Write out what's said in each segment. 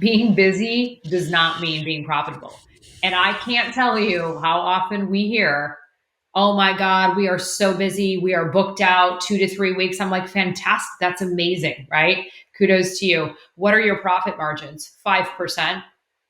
Being busy does not mean being profitable. And I can't tell you how often we hear, oh my God, we are so busy. We are booked out 2 to 3 weeks. I'm like, fantastic. That's amazing, right? Kudos to you. What are your profit margins? 5%.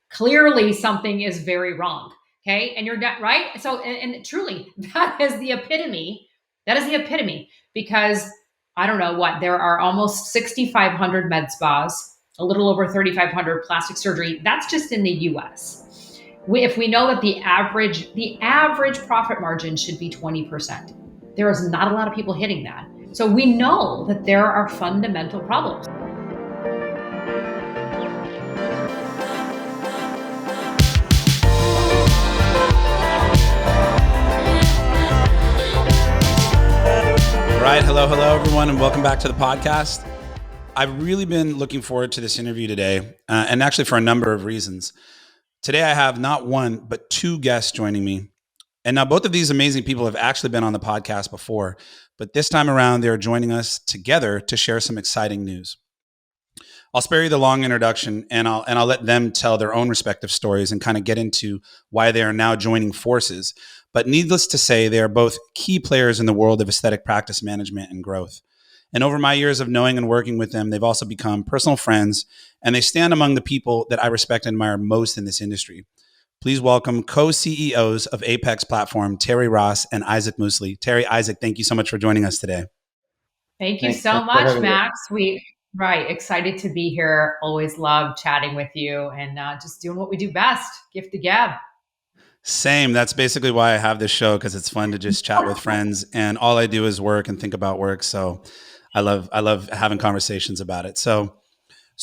Clearly, something is very wrong. Okay. And you're not right. So, and truly, that is the epitome. That is the epitome because I don't know what, there are almost 6,500 med spas, a little over 3,500 plastic surgery. That's just in the US. If we know that the average profit margin should be 20%, there is not a lot of people hitting that. So we know that there are fundamental problems. Right. Hello, everyone, and welcome back to the podcast. I've really been looking forward to this interview today, and actually for a number of reasons. Today, I have not one, but two guests joining me. And now both of these amazing people have actually been on the podcast before, but this time around, they're joining us together to share some exciting news. I'll spare you the long introduction, and I'll let them tell their own respective stories and kind of get into why they are now joining forces. But needless to say, they are both key players in the world of aesthetic practice management and growth. And over my years of knowing and working with them, they've also become personal friends, and they stand among the people that I respect and admire most in this industry. Please welcome co-CEOs of APX Platform, Terri Ross and Izhak Musli. Terri, Izhak, thank you so much for joining us today. Thank you Thanks so for much, having me. Max. Excited to be here. Always love chatting with you and just doing what we do best, gift the gab. Same. That's basically why I have this show, because it's fun to just chat with friends, and all I do is work and think about work. So I love having conversations about it. So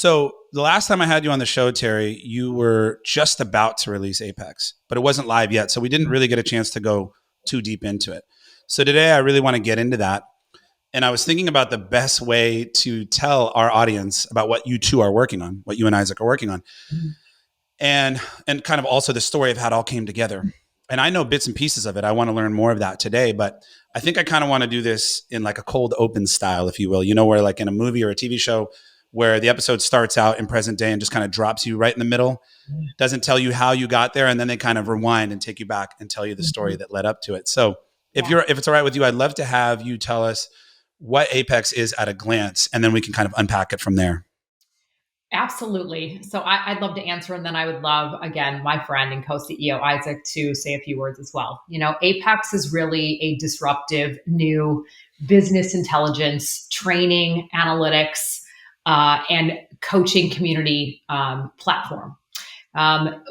the last time I had you on the show, Terri, you were just about to release Apex, but it wasn't live yet. So we didn't really get a chance to go too deep into it. So today I really want to get into that. And I was thinking about the best way to tell our audience about what you two are working on, what you and Izhak are working on. And kind of also the story of how it all came together. And I know bits and pieces of it. I want to learn more of that today, but I think I kind of want to do this in like a cold open style, if you will, where like in a movie or a TV show where the episode starts out in present day and just kind of drops you right in the middle, doesn't tell you how you got there, and then they kind of rewind and take you back and tell you the story that led up to it. So if it's all right with you, I'd love to have you tell us what Apex is at a glance, and then we can kind of unpack it from there. Absolutely. So I'd love to answer, and then I would love, again, my friend and co-CEO Izhak to say a few words as well. Apex is really a disruptive new business intelligence, training, analytics, and coaching community platform.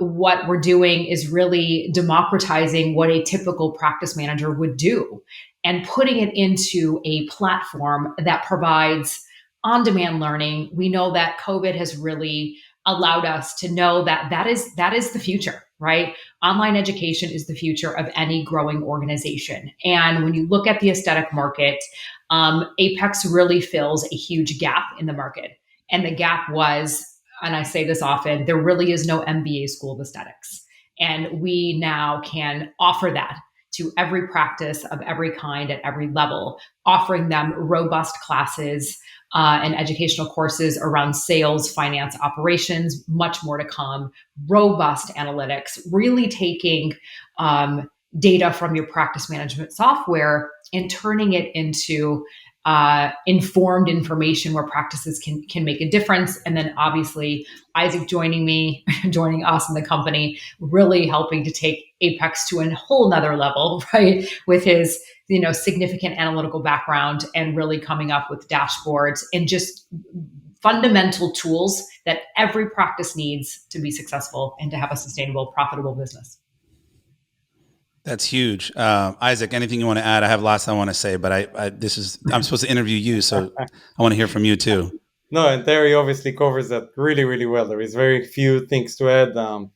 What we're doing is really democratizing what a typical practice manager would do and putting it into a platform that provides on-demand learning. We know that COVID has really allowed us to know that that is the future, right? Online education is the future of any growing organization. And when you look at the aesthetic market, Apex really fills a huge gap in the market. And the gap was, and I say this often, there really is no MBA school of aesthetics. And we now can offer that to every practice of every kind at every level, offering them robust classes and educational courses around sales, finance, operations, much more to come, robust analytics, really taking data from your practice management software and turning it into informed information where practices can make a difference. And then obviously Izhak joining us in the company, really helping to take Apex to a whole nother level, right? With his, significant analytical background and really coming up with dashboards and just fundamental tools that every practice needs to be successful and to have a sustainable, profitable business. That's huge. Izhak, anything you want to add? I have lots I want to say, but I'm supposed to interview you, so I want to hear from you too. No, and Terri obviously covers that really, really well. There is very few things to add.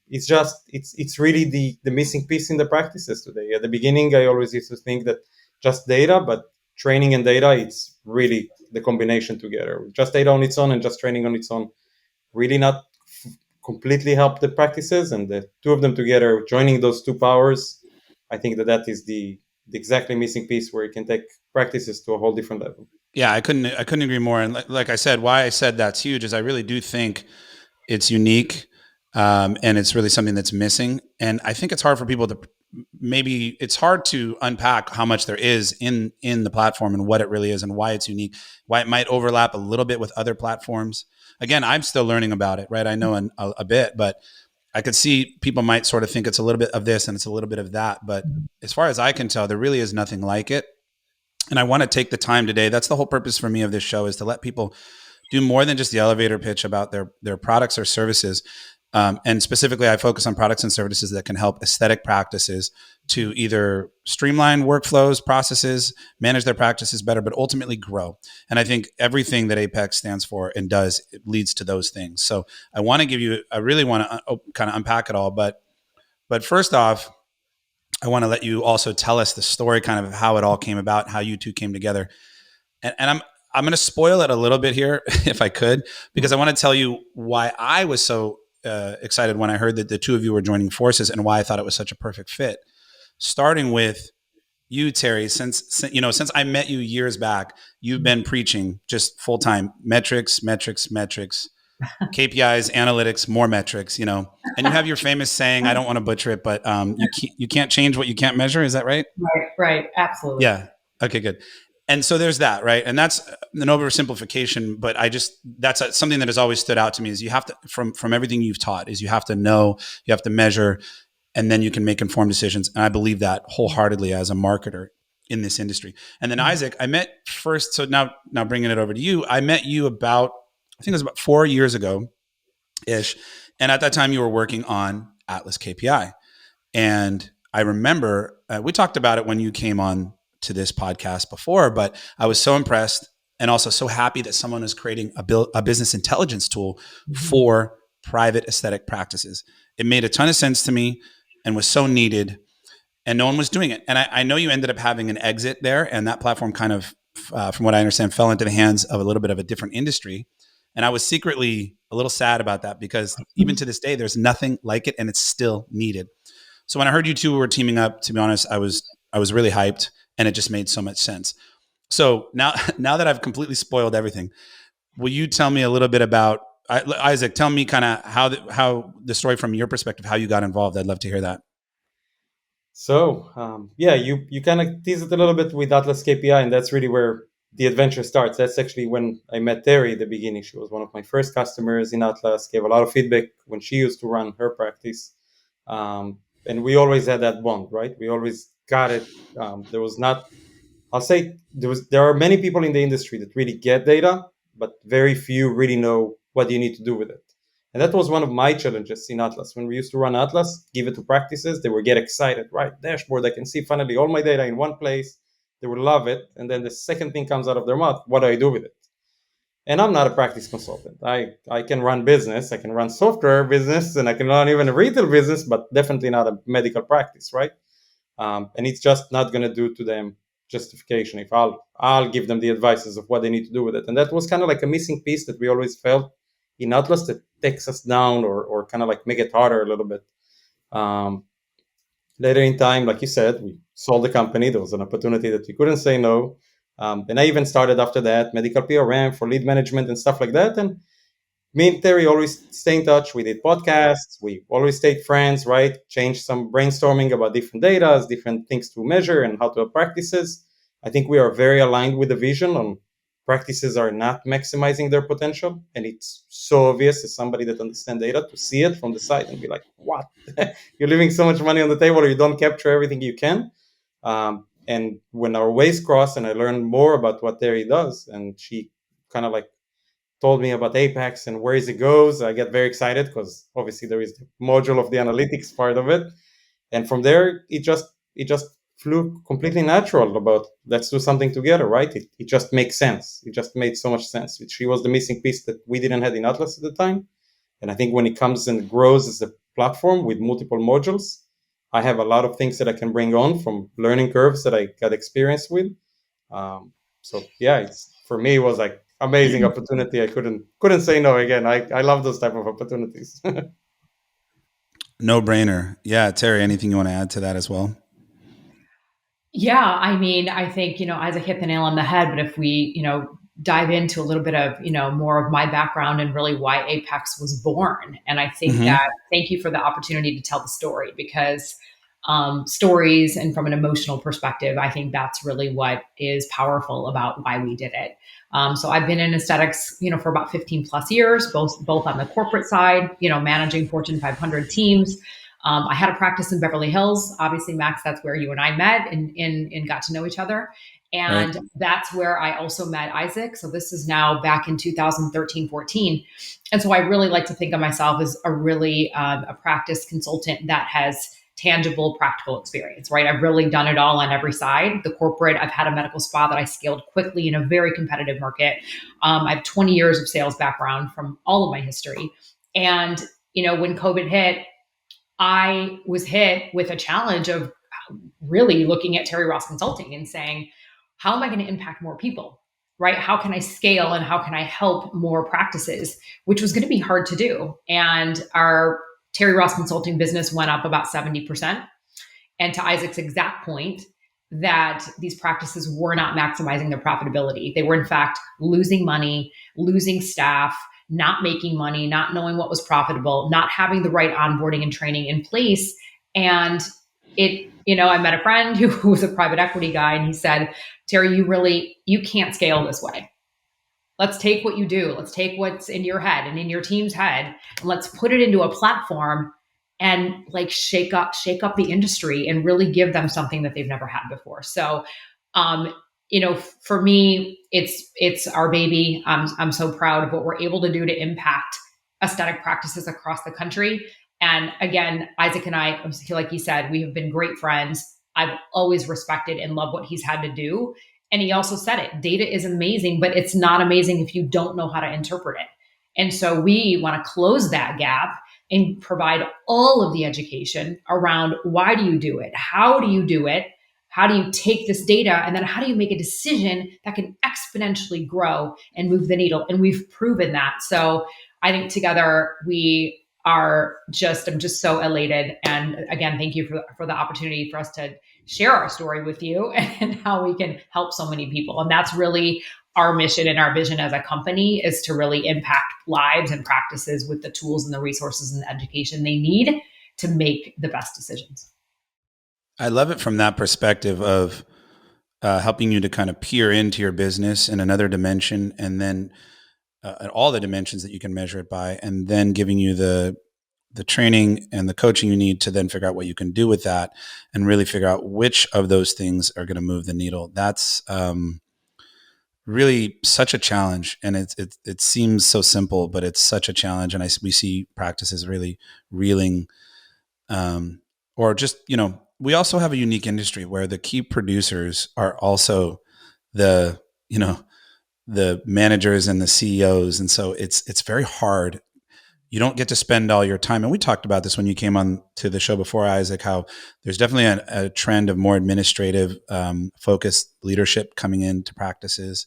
It's really the missing piece in the practices today. At the beginning, I always used to think that just data, but training and data, it's really the combination together. Just data on its own and just training on its own really not completely help the practices, and the two of them together, joining those two powers, I think that is the exactly missing piece where you can take practices to a whole different level. Yeah, I couldn't agree more. And like I said, why I said that's huge is I really do think it's unique, and it's really something that's missing. And I think it's hard for people to, maybe it's hard to unpack how much there is in the platform and what it really is and why it's unique, why it might overlap a little bit with other platforms. Again, I'm still learning about it, right? I know a bit, but I could see people might sort of think it's a little bit of this and it's a little bit of that. But as far as I can tell, there really is nothing like it. And I want to take the time today. That's the whole purpose for me of this show, is to let people do more than just the elevator pitch about their products or services. And specifically, I focus on products and services that can help aesthetic practices to either streamline workflows, processes, manage their practices better, but ultimately grow. And I think everything that APEX stands for and does, it leads to those things. So I want to give you, I really want to kind of unpack it all. But first off, I want to let you also tell us the story kind of how it all came about, how you two came together. And I'm going to spoil it a little bit here, if I could, because I want to tell you why I was so excited when I heard that the two of you were joining forces and why I thought it was such a perfect fit. Starting with you, Terri, since I met you years back, you've been preaching just full time metrics, KPIs, analytics, more metrics, and you have your famous saying, I don't want to butcher it, but you can't change what you can't measure. Is that right? Right. Absolutely. Yeah. Okay, good. And so there's that, right? And that's an oversimplification, but that's something that has always stood out to me, is you have to, from everything you've taught, is you have to know, you have to measure, and then you can make informed decisions. And I believe that wholeheartedly as a marketer in this industry. And then Izhak, I met first. So now bringing it over to you, I met you about, I think it was about 4 years ago ish. And at that time you were working on Atlas KPI. And I remember we talked about it when you came on to this podcast before, but I was so impressed and also so happy that someone is creating a business intelligence tool for private aesthetic practices. It made a ton of sense to me and was so needed, and no one was doing it. And I know you ended up having an exit there, and that platform kind of, from what I understand, fell into the hands of a little bit of a different industry. And I was secretly a little sad about that, because even to this day, there's nothing like it and it's still needed. So when I heard you two were teaming up, to be honest, I was really hyped, and it just made so much sense. So now that I've completely spoiled everything, will you tell me a little bit about, Izhak, tell me kind of how the story from your perspective, how you got involved. I'd love to hear that. So you kind of tease it a little bit with Atlas KPI, and that's really where the adventure starts. That's actually when I met Terri at the beginning. She was one of my first customers in Atlas, gave a lot of feedback when she used to run her practice. And we always had that bond, right? We always got it. There was not, I'll say there are many people in the industry that really get data, but very few really know what you need to do with it. And that was one of my challenges in Atlas. When we used to run Atlas, give it to practices, they would get excited, right? Dashboard, I can see finally all my data in one place. They would love it. And then the second thing comes out of their mouth, what do I do with it? And I'm not a practice consultant. I can run business, I can run software business, and I can run even a retail business, but definitely not a medical practice, right? And it's just not going to do to them justification if I'll give them the advices of what they need to do with it. And that was kind of like a missing piece that we always felt in Atlas that takes us down or kind of like make it harder a little bit. Later in time, like you said, we sold the company. There was an opportunity that we couldn't say no. And I even started after that medical PRM for lead management and stuff like that. And me and Terri always stay in touch. We did podcasts. We always stayed friends, right? Changed some brainstorming about different data, different things to measure and how to have practices. I think we are very aligned with the vision on practices are not maximizing their potential. And it's so obvious as somebody that understands data to see it from the side and be like, what? You're leaving so much money on the table or you don't capture everything you can. And when our ways cross and I learned more about what Terri does, and she kind of like told me about APEX and where it goes, I get very excited because obviously there is the module of the analytics part of it. And from there, it just flew completely natural about let's do something together, right? It just makes sense. It just made so much sense. She was the missing piece that we didn't have in Atlas at the time. And I think when it comes and grows as a platform with multiple modules, I have a lot of things that I can bring on from learning curves that I got experience with. So yeah, for me, it was like amazing opportunity. I couldn't say no again. I love those type of opportunities. No brainer. Yeah. Terri, anything you want to add to that as well? Yeah, I mean, I think, Isaac hit the nail on the head, but if we, dive into a little bit of, more of my background and really why APEX was born. And I think Mm-hmm. that thank you for the opportunity to tell the story, because stories and from an emotional perspective, I think that's really what is powerful about why we did it. So I've been in aesthetics, for about 15 plus years, both on the corporate side, managing Fortune 500 teams. I had a practice in Beverly Hills. Obviously, Max, that's where you and I met and got to know each other. Right. And that's where I also met Izhak. So this is now back in 2013, 14. And so I really like to think of myself as a really a practice consultant that has tangible, practical experience, right? I've really done it all on every side. The corporate, I've had a medical spa that I scaled quickly in a very competitive market. I have 20 years of sales background from all of my history. And, when COVID hit, I was hit with a challenge of really looking at Terri Ross Consulting and saying, how am I going to impact more people? Right? How can I scale and how can I help more practices, which was going to be hard to do. And our Terri Ross Consulting business went up about 70%. And to Izhak's exact point, that these practices were not maximizing their profitability. They were, in fact, losing money, losing staff, not making money, not knowing what was profitable, not having the right onboarding and training in place. And I met a friend who was a private equity guy, and he said, Terri, you can't scale this way. Let's take what you do. Let's take what's in your head and in your team's head, and let's put it into a platform and like shake up the industry and really give them something that they've never had before. So, for me, it's our baby. I'm so proud of what we're able to do to impact aesthetic practices across the country. And again, Izhak and I, like you said, we have been great friends. I've always respected and loved what he's had to do. And he also said it, data is amazing, but it's not amazing if you don't know how to interpret it. And so we want to close that gap and provide all of the education around why do you do it? How do you do it? How do you take this data? And then how do you make a decision that can exponentially grow and move the needle? And we've proven that. So I think together I'm just so elated. And again, thank you for the opportunity for us to share our story with you and how we can help so many people. And that's really our mission and our vision as a company, is to really impact lives and practices with the tools and the resources and the education they need to make the best decisions. I love it from that perspective of helping you to kind of peer into your business in another dimension, and then all the dimensions that you can measure it by, and then giving you the training and the coaching you need to then figure out what you can do with that and really figure out which of those things are going to move the needle. That's really such a challenge, and it seems so simple, but it's such a challenge. And we see practices really reeling, or just, we also have a unique industry where the key producers are also the, the managers and the CEOs. And so it's very hard. You don't get to spend all your time. And we talked about this when you came on to the show before, Izhak, how there's definitely a trend of more administrative focused leadership coming into practices.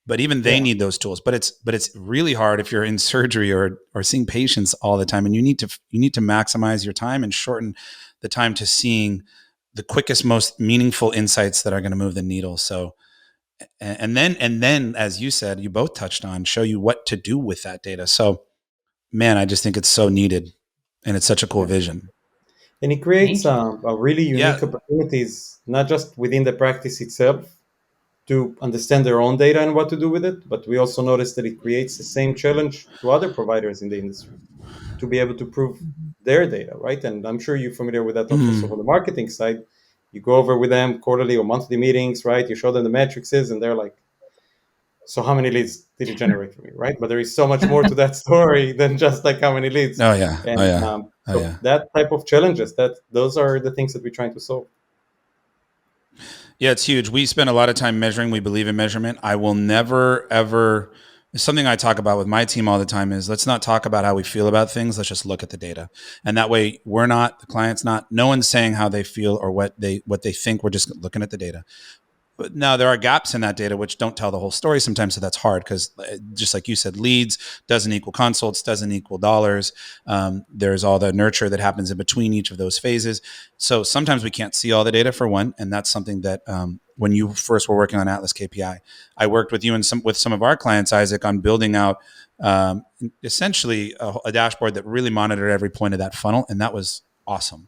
But even they need those tools. But it's really hard if you're in surgery or seeing patients all the time, and you need to maximize your time and shorten the time to seeing the quickest, most meaningful insights that are going to move the needle. So, and then, as you said, you both touched on, show you what to do with that data. So, man, I just think it's so needed, and it's such a cool vision. And it creates Thank you. a really unique opportunities, not just within the practice itself to understand their own data and what to do with it, but we also notice that it creates the same challenge to other providers in the industry to be able to prove their data, right? And I'm sure you're familiar with that also from the marketing side. You go over with them quarterly or monthly meetings, right? You show them the metrics, and they're like, so how many leads did you generate for me, right? But there is so much more to that story than just like how many leads. Oh yeah. And Oh yeah. so that type of challenges, those are the things that we're trying to solve. Yeah, it's huge. We spend a lot of time measuring. We believe in measurement. I will never, ever, something I talk about with my team all the time is, let's not talk about how we feel about things. Let's just look at the data. And that way the client's not, no one's saying how they feel or what they think. We're just looking at the data. But now there are gaps in that data which don't tell the whole story sometimes, so that's hard because, just like you said, leads doesn't equal consults, doesn't equal dollars. There's all the nurture that happens in between each of those phases. So sometimes we can't see all the data, for one, and that's something that when you first were working on Atlas KPI. I worked with you and with some of our clients, Izhak, on building out essentially a dashboard that really monitored every point of that funnel, and that was awesome.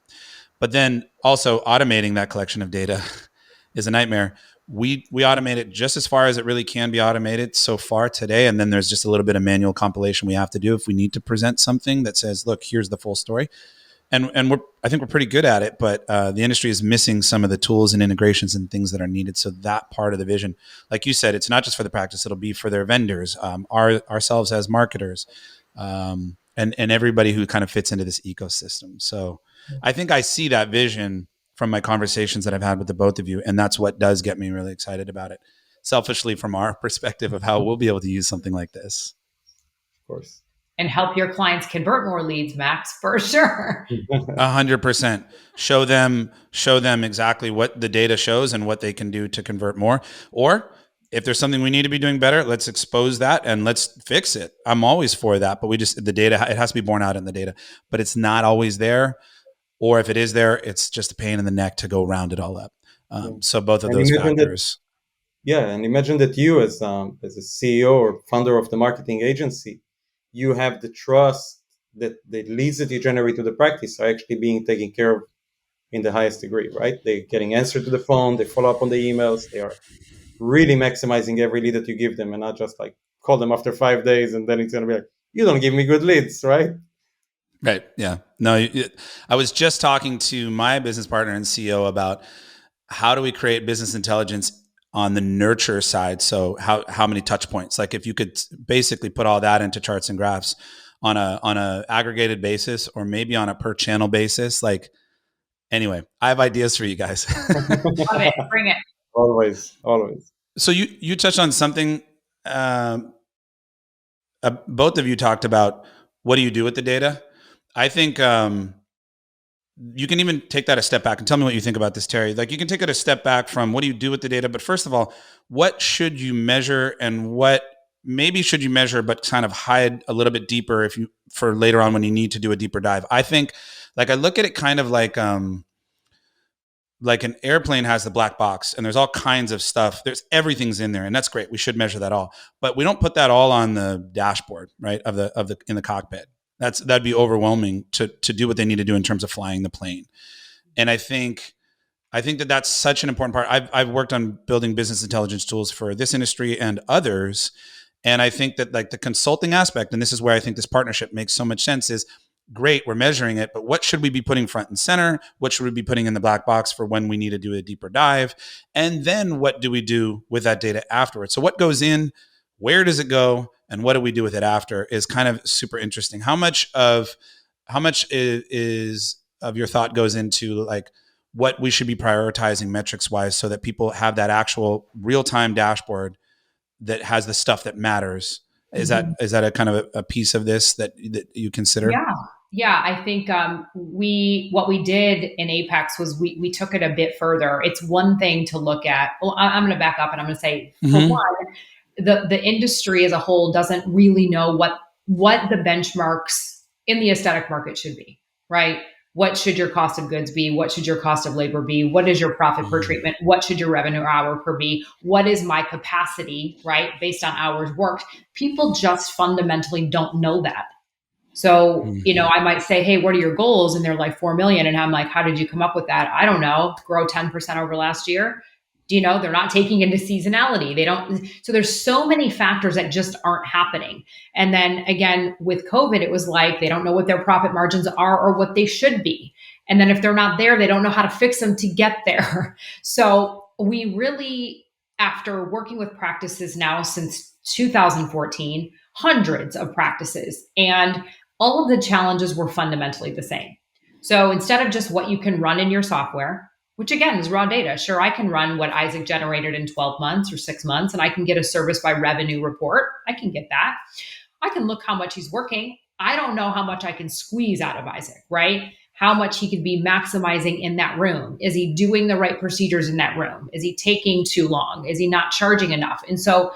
But then also automating that collection of data is a nightmare. We automate it just as far as it really can be automated so far today, and then there's just a little bit of manual compilation we have to do if we need to present something that says, "Look, here's the full story." And I think we're pretty good at it, but the industry is missing some of the tools and integrations and things that are needed. So that part of the vision, like you said, it's not just for the practice; it'll be for their vendors, ourselves as marketers, and everybody who kind of fits into this ecosystem. So I think I see that vision from my conversations that I've had with the both of you, and that's what does get me really excited about it. Selfishly, from our perspective of how we'll be able to use something like this, Of course. And help your clients convert more leads, Max, for sure. 100%. Show them exactly what the data shows and what they can do to convert more. Or if there's something we need to be doing better, let's expose that and let's fix it. I'm always for that, but the data, it has to be borne out in the data, but it's not always there. Or if it is there, it's just a pain in the neck to go round it all up. So both of those factors. And imagine that you as a CEO or founder of the marketing agency, you have the trust that the leads that you generate to the practice are actually being taken care of in the highest degree, right? They're getting answered to the phone, they follow up on the emails, they are really maximizing every lead that you give them and not just like call them after 5 days and then it's going to be like, you don't give me good leads, right? Right. Yeah. No, I was just talking to my business partner and CEO about how do we create business intelligence on the nurture side. So how many touch points? Like if you could basically put all that into charts and graphs on a aggregated basis, or maybe on a per channel basis. Like, anyway, I have ideas for you guys. Love it. Bring it. Always. So you touched on something. Both of you talked about what do you do with the data. I think you can even take that a step back and tell me what you think about this, Terri. Like you can take it a step back from what do you do with the data, but first of all, what should you measure and what maybe should you measure, but kind of hide a little bit deeper for later on when you need to do a deeper dive. I think I look at it kind of like an airplane has the black box and there's all kinds of stuff. Everything's in there and that's great. We should measure that all, but we don't put that all on the dashboard, right? In the cockpit. That'd be overwhelming to do what they need to do in terms of flying the plane. And I think that's such an important part. I've worked on building business intelligence tools for this industry and others. And I think that like the consulting aspect, and this is where I think this partnership makes so much sense, is great, we're measuring it, but what should we be putting front and center? What should we be putting in the black box for when we need to do a deeper dive? And then what do we do with that data afterwards? So what goes in, where does it go, and what do we do with it after is kind of super interesting. How much is of your thought goes into like what we should be prioritizing metrics wise so that people have that actual real-time dashboard that has the stuff that matters? Is that a kind of a piece of this that you consider? Yeah. I think what we did in Apex was we took it a bit further. It's one thing to look at. Well, I'm going to back up and I'm going to say, for one, the industry as a whole doesn't really know what the benchmarks in the aesthetic market should be, right? What should your cost of goods be? What should your cost of labor be? What is your profit per treatment? What should your revenue hour per be? What is my capacity, right? Based on hours worked. People just fundamentally don't know that. So, I might say, hey, what are your goals? And they're like 4 million. And I'm like, how did you come up with that? I don't know. Grow 10% over last year. They're not taking into seasonality. They don't. So there's so many factors that just aren't happening. And then again, with COVID, it was like, they don't know what their profit margins are or what they should be. And then if they're not there, they don't know how to fix them to get there. So we really, after working with practices now since 2014, hundreds of practices, and all of the challenges were fundamentally the same. So instead of just what you can run in your software, which again is raw data. Sure, I can run what Izhak generated in 12 months or 6 months, and I can get a service by revenue report. I can get that. I can look how much he's working. I don't know how much I can squeeze out of Izhak, right? How much he could be maximizing in that room. Is he doing the right procedures in that room? Is he taking too long? Is he not charging enough? And so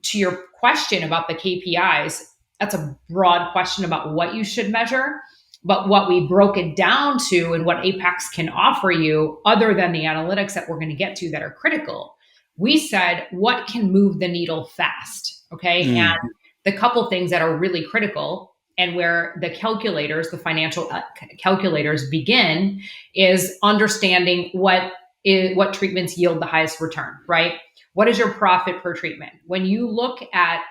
to your question about the KPIs, that's a broad question about what you should measure. But what we broke it down to and what Apex can offer you, other than the analytics that we're going to get to that are critical, we said, what can move the needle fast? Okay. And Mm. the couple things that are really critical and where the calculators, the financial calculators begin, is understanding what treatments yield the highest return, right? What is your profit per treatment? When you look at,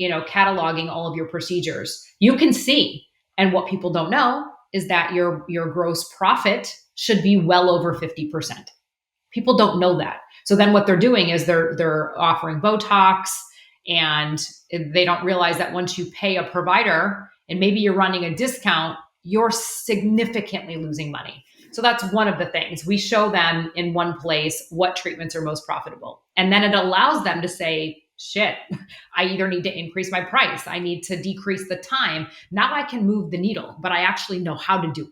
cataloging all of your procedures, you can see, and what people don't know is that your gross profit should be well over 50%. People don't know that. So then what they're doing is they're offering Botox, and they don't realize that once you pay a provider and maybe you're running a discount, you're significantly losing money. So that's one of the things. We show them in one place what treatments are most profitable. And then it allows them to say, shit, I either need to increase my price, I need to decrease the time. Now I can move the needle, but I actually know how to do it.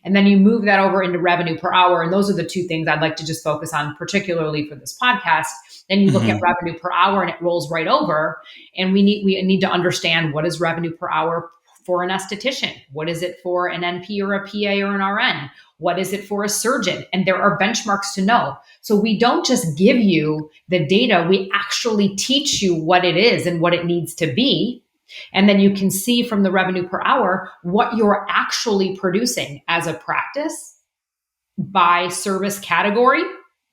And then you move that over into revenue per hour. And those are the two things I'd like to just focus on, particularly for this podcast. Then you look at Mm-hmm. revenue per hour and it rolls right over. And we need to understand, what is revenue per hour for an esthetician? What is it for an NP or a PA or an RN? What is it for a surgeon? And there are benchmarks to know. So we don't just give you the data, we actually teach you what it is and what it needs to be. And then you can see from the revenue per hour what you're actually producing as a practice by service category,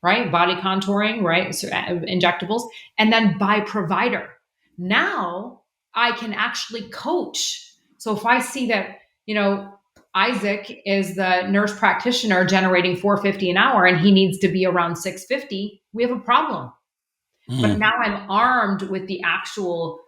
right? Body contouring, right? So, injectables, and then by provider. Now I can actually coach. So if I see that, Izhak is the nurse practitioner generating $450 an hour and he needs to be around $650, we have a problem. But Mm-hmm. now I'm armed with the actual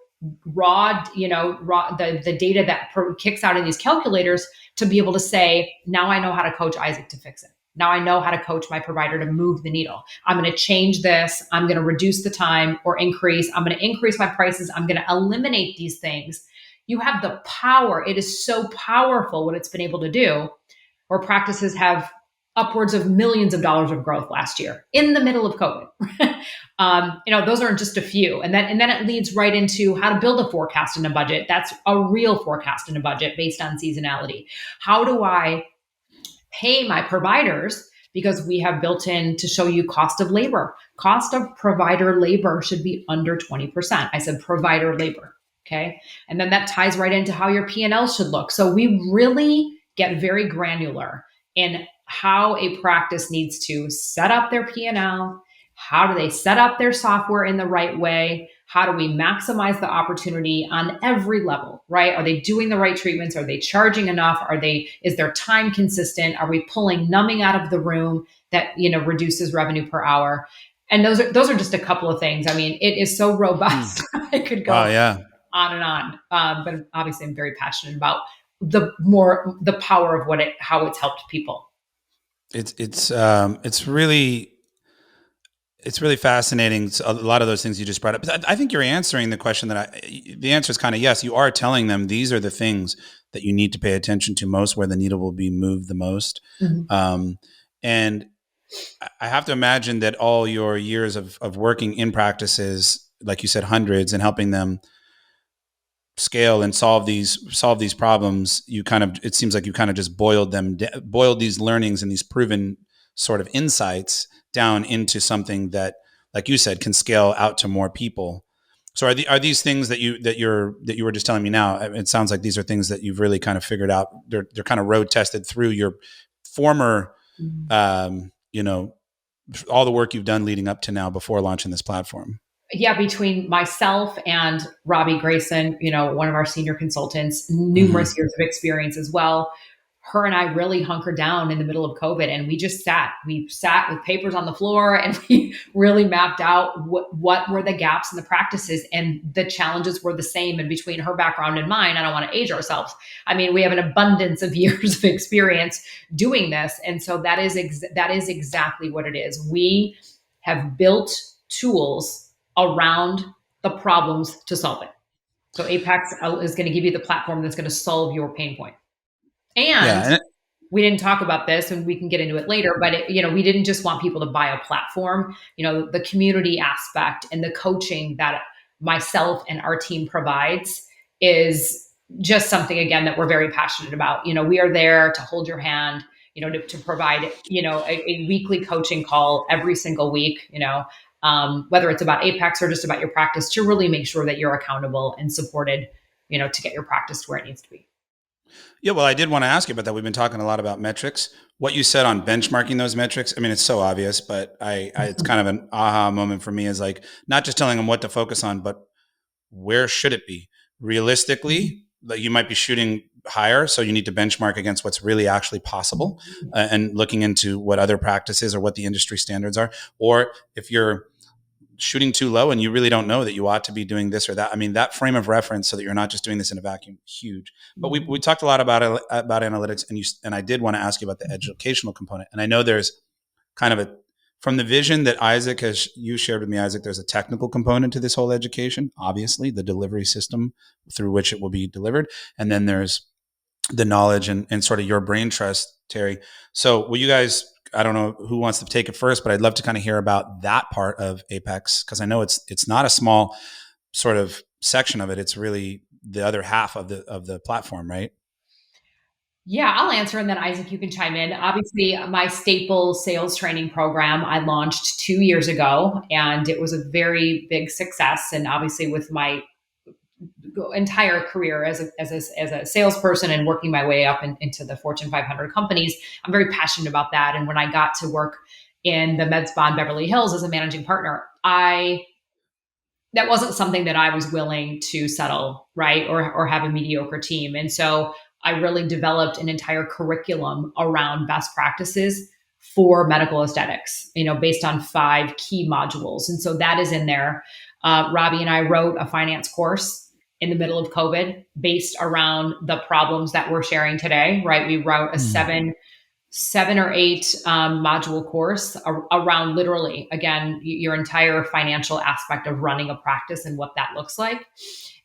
the data that kicks out in these calculators to be able to say, now I know how to coach Izhak to fix it. Now I know how to coach my provider to move the needle. I'm going to change this. I'm going to reduce the time or increase. I'm going to increase my prices. I'm going to eliminate these things. You have the power. It is so powerful what it's been able to do, where practices have upwards of millions of dollars of growth last year in the middle of COVID. Those are just a few. And then it leads right into how to build a forecast and a budget. That's a real forecast and a budget based on seasonality. How do I pay my providers? Because we have built in to show you cost of labor. Cost of provider labor should be under 20%. I said provider labor. Okay. And then that ties right into how your P&L should look. So we really get very granular in how a practice needs to set up their P&L. How do they set up their software in the right way? How do we maximize the opportunity on every level, right? Are they doing the right treatments? Are they charging enough? Is their time consistent? Are we pulling numbing out of the room that, reduces revenue per hour? And those are just a couple of things. I mean, it is so robust. I could Wow. go Yeah. on and on. But obviously I'm very passionate about the power of how it's helped people. It's really fascinating. A lot of those things you just brought up. I think you're answering the question the answer is kind of yes. You are telling them these are the things that you need to pay attention to most, where the needle will be moved the most. Mm-hmm. And I have to imagine that all your years of working in practices, like you said, hundreds, and helping them scale and solve these problems, it seems like you kind of just boiled these learnings and these proven sort of insights down into something that, like you said, can scale out to more people. So are these things that you were just telling me now? It sounds like these are things that you've really kind of figured out. They're kind of road tested through your former, all the work you've done leading up to now before launching this platform. Yeah, between myself and Robbie Grayson, one of our senior consultants, numerous years of experience as well. Her and I really hunkered down in the middle of COVID, and we just sat. We sat with papers on the floor, and we really mapped out what were the gaps in the practices, and the challenges were the same. And between her background and mine, I don't want to age ourselves. I mean, we have an abundance of years of experience doing this, and so that is exactly what it is. We have built tools around the problems to solve it. So Apex is going to give you the platform that's going to solve your pain point. And we didn't talk about this, and we can get into it later, but we didn't just want people to buy a platform. The community aspect and the coaching that myself and our team provides is just something, again, that we're very passionate about. We are there to hold your hand, to provide, a weekly coaching call every single week, whether it's about Apex or just about your practice, to really make sure that you're accountable and supported, to get your practice to where it needs to be. Yeah, well, I did want to ask you about that. We've been talking a lot about metrics. What you said on benchmarking those metrics, I mean, it's so obvious, but it's kind of an aha moment for me, is like not just telling them what to focus on, but where should it be? Realistically, that you might be shooting higher, so you need to benchmark against what's really actually possible, and looking into what other practices or what the industry standards are. Or if you're shooting too low and you really don't know that you ought to be doing this or that. I mean, that frame of reference, so that you're not just doing this in a vacuum, huge. But we talked a lot about analytics, and I did want to ask you about the educational component. And I know there's kind of from the vision that you shared with me, Izhak, there's a technical component to this whole education, obviously, the delivery system through which it will be delivered. And then there's the knowledge and sort of your brain trust, Terri. So will you guys, I don't know who wants to take it first, but I'd love to kind of hear about that part of Apex, because I know it's not a small sort of section of it. It's really the other half of the platform, right? Yeah, I'll answer, and then Izhak, you can chime in. Obviously, my staple sales training program I launched 2 years ago, and it was a very big success. And obviously, with my entire career as a salesperson and working my way up into the Fortune 500 companies, I'm very passionate about that. And when I got to work in the med spa in Beverly Hills as a managing partner, that wasn't something that I was willing to settle, right? Or have a mediocre team. And so I really developed an entire curriculum around best practices for medical aesthetics, based on 5 key modules. And so that is in there. Robbie and I wrote a finance course in the middle of COVID based around the problems that we're sharing today, right? We wrote a 7 or 8 module course around, literally, again, your entire financial aspect of running a practice and what that looks like.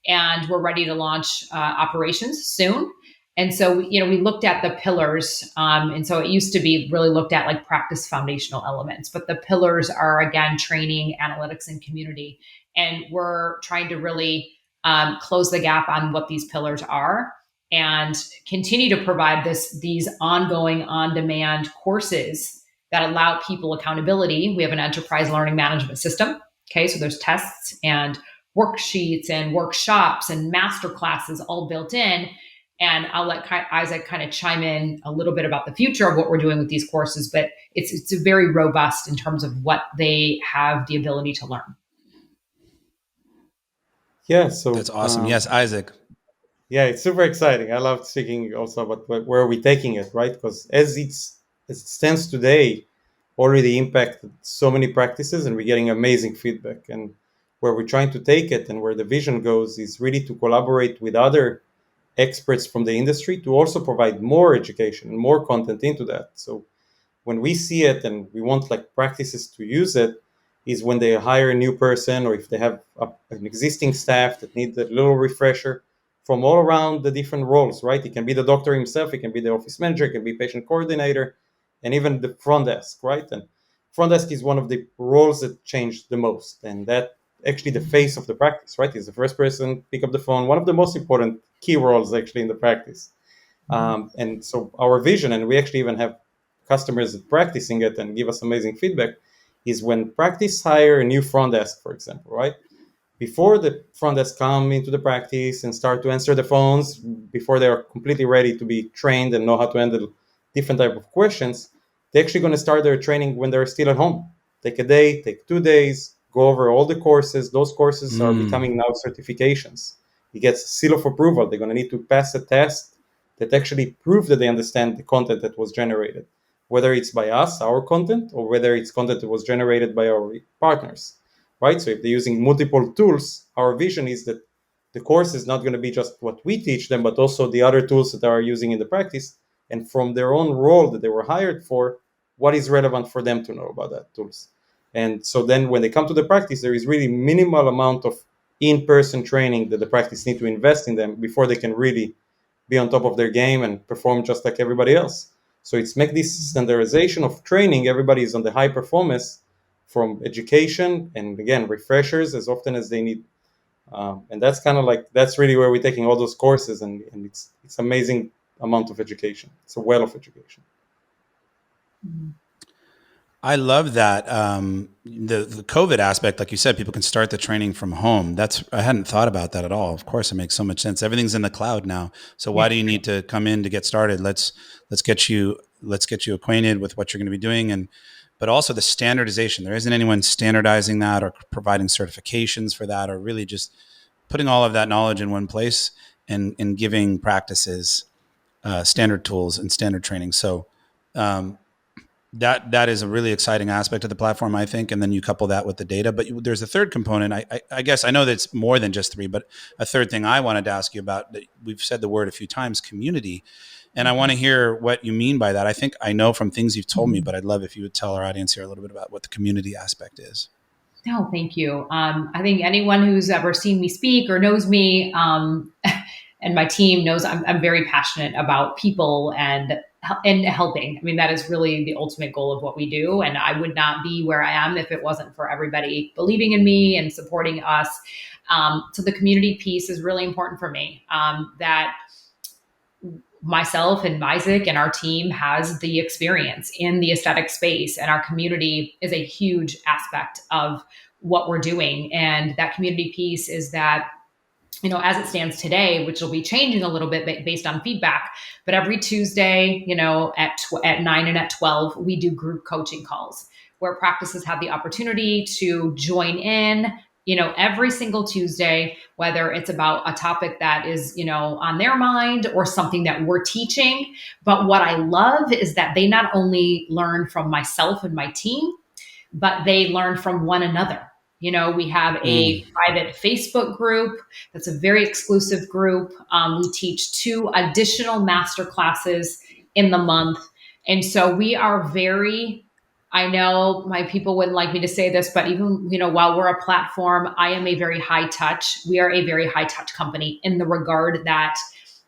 And we're ready to launch operations soon. And so, we looked at the pillars. And so it used to be really looked at like practice foundational elements, but the pillars are, again, training, analytics, and community. And we're trying to really close the gap on what these pillars are, and continue to provide these ongoing on-demand courses that allow people accountability. We have an enterprise learning management system. Okay, so there's tests and worksheets and workshops and master classes all built in. And I'll let Izhak kind of chime in a little bit about the future of what we're doing with these courses, but it's very robust in terms of what they have the ability to learn. Yeah, so that's awesome. Yes, Izhak. Yeah, it's super exciting. I love speaking also about where are we taking it, right? Because as it stands today, already impacted so many practices, and we're getting amazing feedback. And where we're trying to take it and where the vision goes is really to collaborate with other experts from the industry to also provide more education and more content into that. So when we see it and we want like practices to use it, is when they hire a new person, or if they have an existing staff that need a little refresher from all around the different roles, right? It can be the doctor himself, it can be the office manager, it can be patient coordinator, and even the front desk, right? And front desk is one of the roles that changed the most, and that actually the face of the practice, right? Is the first person pick up the phone, one of the most important key roles actually in the practice. And so our vision, and we actually even have customers practicing it and give us amazing feedback, is when practice hire a new front desk, for example, right? Before the front desk come into the practice and start to answer the phones, before they are completely ready to be trained and know how to handle different type of questions, they're actually going to start their training when they're still at home. Take a day, take 2 days, go over all the courses. Those courses are becoming now certifications. It gets a seal of approval. They're going to need to pass a test that actually prove that they understand the content that was generated, whether it's by us, our content, or whether it's content that was generated by our partners, right? So if they're using multiple tools, our vision is that the course is not going to be just what we teach them, but also the other tools that they are using in the practice, and from their own role that they were hired for, what is relevant for them to know about that tools. And so then when they come to the practice, there is really minimal amount of in-person training that the practice need to invest in them before they can really be on top of their game and perform just like everybody else. So it's make this standardization of training. Everybody is on the high performance from education, and again, refreshers as often as they need And that's kind of like, that's really where we're taking all those courses, and it's amazing amount of education. It's a well of education. I love that. The COVID aspect, like you said, people can start the training from home. I hadn't thought about that at all. Of course, it makes so much sense. Everything's in the cloud now. So why Yeah. do you need to come in to get started? Let's get you acquainted with what you're going to be doing, but also the standardization. There isn't anyone standardizing that or providing certifications for that, or really just putting all of that knowledge in one place and giving practices standard tools and standard training. So um, that is a really exciting aspect of the platform, I think. And then you couple that with the data. But there's a third component. I guess I know that it's more than just three, but a third thing I wanted to ask you about, that we've said the word a few times, community. And I want to hear what you mean by that. I think I know from things you've told me, but I'd love if you would tell our audience here a little bit about what the community aspect is. No, thank you. I think anyone who's ever seen me speak or knows me, and my team knows I'm very passionate about people and helping. I mean, that is really the ultimate goal of what we do. And I would not be where I am if it wasn't for everybody believing in me and supporting us. So the community piece is really important for me. That myself and Izhak and our team has the experience in the aesthetic space, and our community is a huge aspect of what we're doing. And that community piece is that, as it stands today, which will be changing a little bit based on feedback, but every Tuesday, at 9 and at 12, we do group coaching calls where practices have the opportunity to join in, every single Tuesday, whether it's about a topic that is, on their mind or something that we're teaching. But what I love is that they not only learn from myself and my team, but they learn from one another. We have a Mm. private Facebook group that's a very exclusive group. We teach 2 additional master classes in the month. And so we are I know my people wouldn't like me to say this, but even, while we're a platform, I am a very high touch. We are a very high touch company in the regard that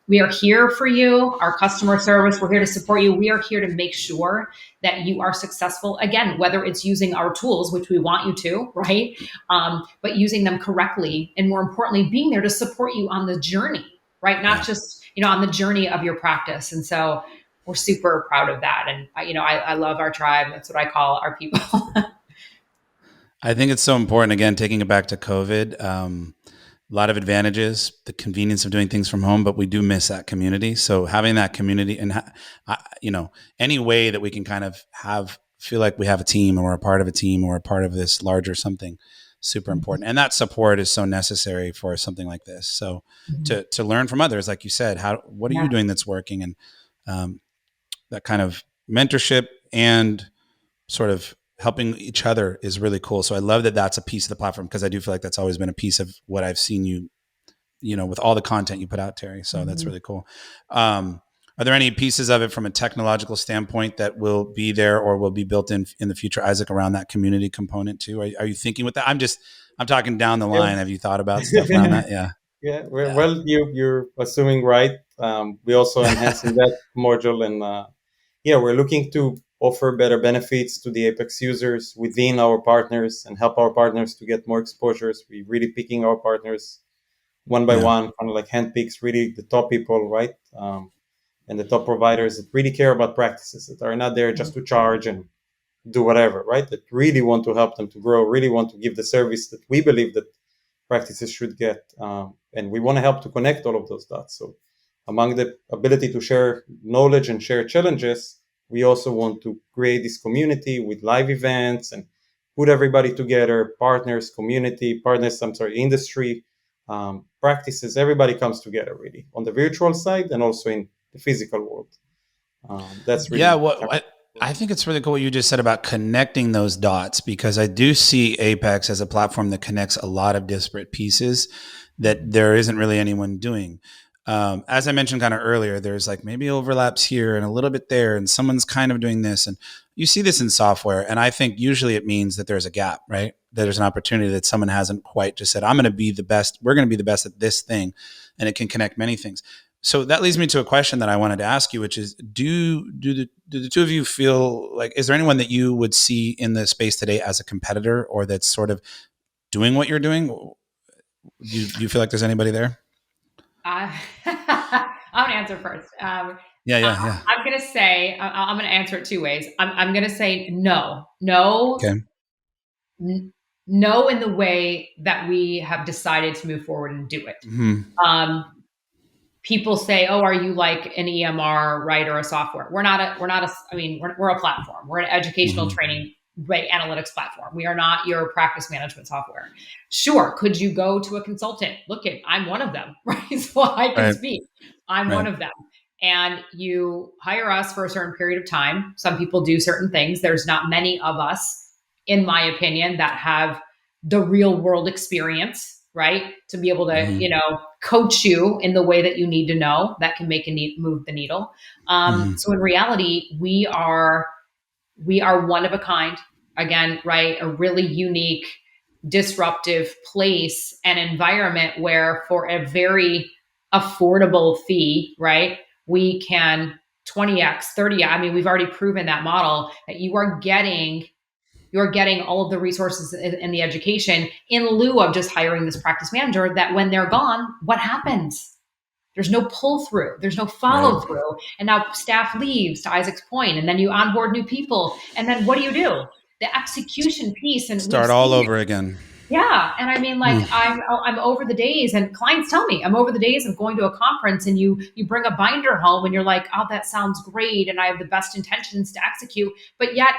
we are here for you, our customer service. We're here to support you. We are here to make sure that you are successful. Again, whether it's using our tools, which we want you to, right? But using them correctly. And more importantly, being there to support you on the journey, right? Not Yeah. just, on the journey of your practice. And so we're super proud of that. And, I love our tribe. That's what I call our people. I think it's so important. Again, taking it back to COVID, a lot of advantages, the convenience of doing things from home, but we do miss that community. So having that community and, any way that we can kind of feel like we have a team, or we're a part of a team, or a part of this larger something, super important. And that support is so necessary for something like this. So to learn from others, like you said, what are you Yeah. doing that's working? And that kind of mentorship and sort of helping each other is really cool. So I love that that's a piece of the platform, because I do feel like that's always been a piece of what I've seen you, with all the content you put out, Terri. So that's really cool. Are there any pieces of it from a technological standpoint that will be there or will be built in the future, Izhak, around that community component too? Are you thinking with that? I'm talking down the line. Have you thought about stuff around that? Yeah. Yeah, Yeah. well, you're assuming right. We also enhancing that module, and yeah, we're looking to offer better benefits to the Apex users within our partners and help our partners to get more exposures. We're really picking our partners one by Yeah. one, kind of like handpicks, really the top people, right? And the top providers that really care about practices, that are not there just to charge and do whatever, right? That really want to help them to grow, really want to give the service that we believe that practices should get. And we want to help to connect all of those dots. So among the ability to share knowledge and share challenges, we also want to create this community with live events and put everybody together, partners, community, partners, industry, practices, everybody comes together really on the virtual side and also in the physical world. That's Yeah, really well, I think it's really cool what you just said about connecting those dots, because I do see Apex as a platform that connects a lot of disparate pieces that there isn't really anyone doing. As I mentioned kind of earlier, there's like maybe overlaps here and a little bit there, and someone's kind of doing this. And you see this in software. And I think usually it means that there's a gap, right? That there's an opportunity that someone hasn't quite just said, I'm going to be the best. We're going to be the best at this thing. And it can connect many things. So that leads me to a question that I wanted to ask you, which is, do the two of you feel like, is there anyone that you would see in the space today as a competitor, or that's sort of doing what you're doing? Do you feel like there's anybody there? I'm gonna answer first. Yeah, yeah, yeah. I'm gonna say I'm gonna answer it two ways. I'm gonna say no, no, Okay. no, in the way that we have decided to move forward and do it. Hmm. Um, People say, "Oh, are you like an EMR, right, or a software?" We're not a. I mean, we're a platform. We're an educational Hmm. training, right, analytics platform. We are not your practice management software. Sure, could you go to a consultant? Look, I'm one of them, right? So I can Right. speak. I'm one Right. of them. And you hire us for a certain period of time. Some people do certain things. There's not many of us, in my opinion, that have the real world experience, right? To be able to, Hmm. coach you in the way that you need to know that can move the needle. Hmm. So in reality, we are one of a kind. Again, right? A really unique, disruptive place and environment where for a very affordable fee, right? We can 20x, 30. I mean, we've already proven that model that you're getting all of the resources and the education in lieu of just hiring this practice manager that when they're gone, what happens? There's no pull through, there's no Right. follow through. And now staff leaves, to Isaac's point, and then you onboard new people. And then what do? The execution piece, and we've Start all seen it. over again. Yeah. And I mean, like, Hmm. I'm over the days, and clients tell me I'm over the days of going to a conference and you bring a binder home and you're like, oh, that sounds great. And I have the best intentions to execute. But yet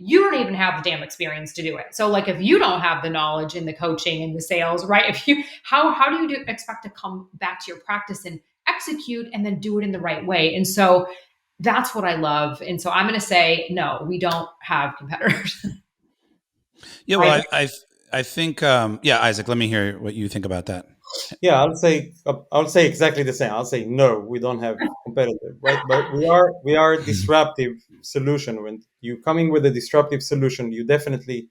you don't even have the damn experience to do it. So like if you don't have the knowledge and the coaching and the sales, right? If you how do you expect to come back to your practice and execute and then do it in the right way? And so that's what I love. And so I'm going to say no, we don't have competitors. Yeah. Well, Isaac? I think yeah, Isaac. Let me hear what you think about that. Yeah, I'll say exactly the same. I'll say no, we don't have competitive, right? But we are a disruptive solution. When you coming with a disruptive solution, you definitely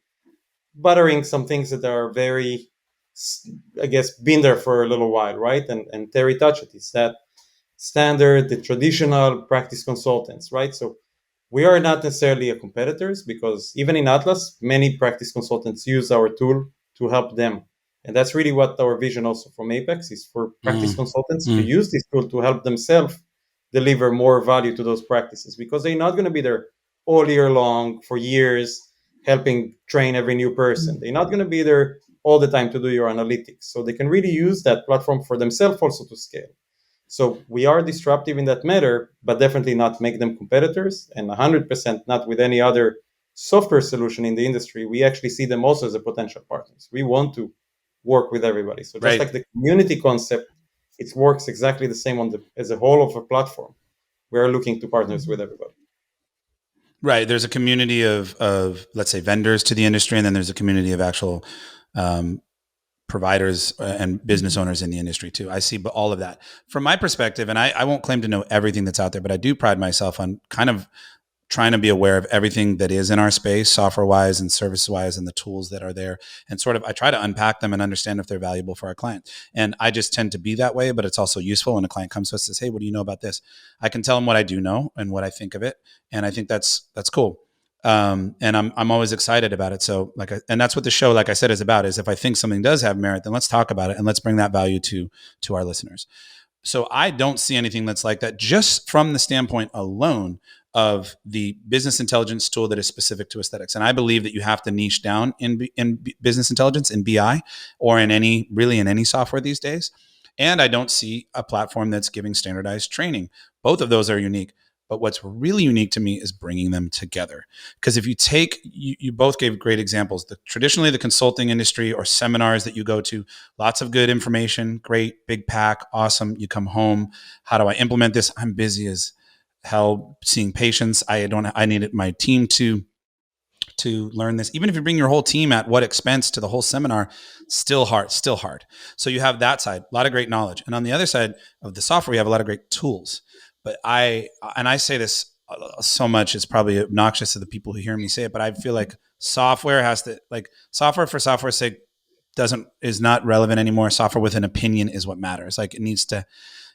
buttering some things that are very, I guess, been there for a little while, right? And Terry touched it. It's that standard, the traditional practice consultants, right? So we are not necessarily a competitors because even in Atlas, many practice consultants use our tool to help them. And that's really what our vision also from Apex is for practice Mm. consultants to Mm. use this tool to help themselves deliver more value to those practices because they're not going to be there all year long for years helping train every new person. They're not going to be there all the time to do your analytics. So they can really use that platform for themselves also to scale. So we are disruptive in that matter, but definitely not make them competitors, and 100% not with any other software solution in the industry. We actually see them also as a potential partners. We want to work with everybody. So just Right. like the community concept, it works exactly the same as a whole of a platform. We are looking to partners with everybody. Right. There's a community of let's say vendors to the industry, and then there's a community of actual um, providers and business owners in the industry too. I see all of that from my perspective, and I won't claim to know everything that's out there, but I do pride myself on kind of trying to be aware of everything that is in our space, software wise and service wise, and the tools that are there. And sort of, I try to unpack them and understand if they're valuable for our client. And I just tend to be that way, but it's also useful when a client comes to us and says, "Hey, what do you know about this?" I can tell them what I do know and what I think of it. And I think that's cool. And I'm always excited about it. So and that's what the show, like I said, is about, is if I think something does have merit, then let's talk about it and let's bring that value to our listeners. So I don't see anything that's like that just from the standpoint alone of the business intelligence tool that is specific to aesthetics. And I believe that you have to niche down in business intelligence, in BI, or in any software these days. And I don't see a platform that's giving standardized training. Both of those are unique. But what's really unique to me is bringing them together. Because if you both gave great examples. Traditionally, the consulting industry or seminars that you go to, lots of good information, great, big pack, awesome. You come home. How do I implement this? I'm busy as hell seeing patients. I needed my team to learn this. Even if you bring your whole team, at what expense to the whole seminar, still hard. So you have that side, a lot of great knowledge. And on the other side of the software, you have a lot of great tools. But I say this so much, it's probably obnoxious to the people who hear me say it, but I feel like software for software's sake is not relevant anymore. Software with an opinion is what matters. Like, it needs to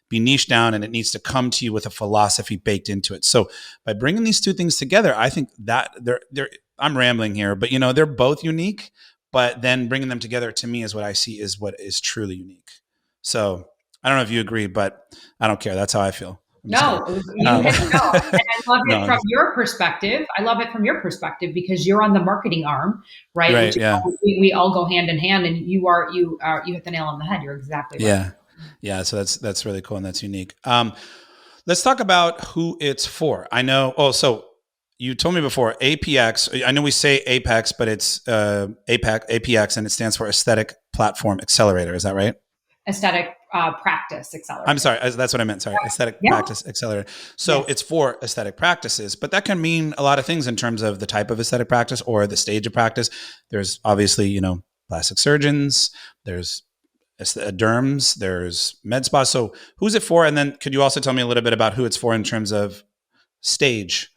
be niche down and it needs to come to you with a philosophy baked into it. So by bringing these two things together, I think that I'm rambling here, but they're both unique, but then bringing them together to me is what I see is what is truly unique. So I don't know if you agree, but I don't care. That's how I feel. I'm just No, kidding. you hit it all. And I love No, it from your perspective. I love it from your perspective because you're on the marketing arm, right? Which right. is Yeah. we all go hand in hand, and you hit the nail on the head. You're exactly right. Yeah. Yeah. So that's really cool and that's unique. Let's talk about who it's for. I know. Oh, so you told me before APX. I know we say Apex, but it's APX, and it stands for Aesthetic Platform Accelerator. Is that right? Aesthetic Practice I'm Accelerator. sorry. That's what I meant. Sorry. Aesthetic Yeah. Practice Accelerator. So Yes. it's for aesthetic practices, but that can mean a lot of things in terms of the type of aesthetic practice or the stage of practice. There's obviously, plastic surgeons, there's derms, there's med spas. So who's it for? And then could you also tell me a little bit about who it's for in terms of stage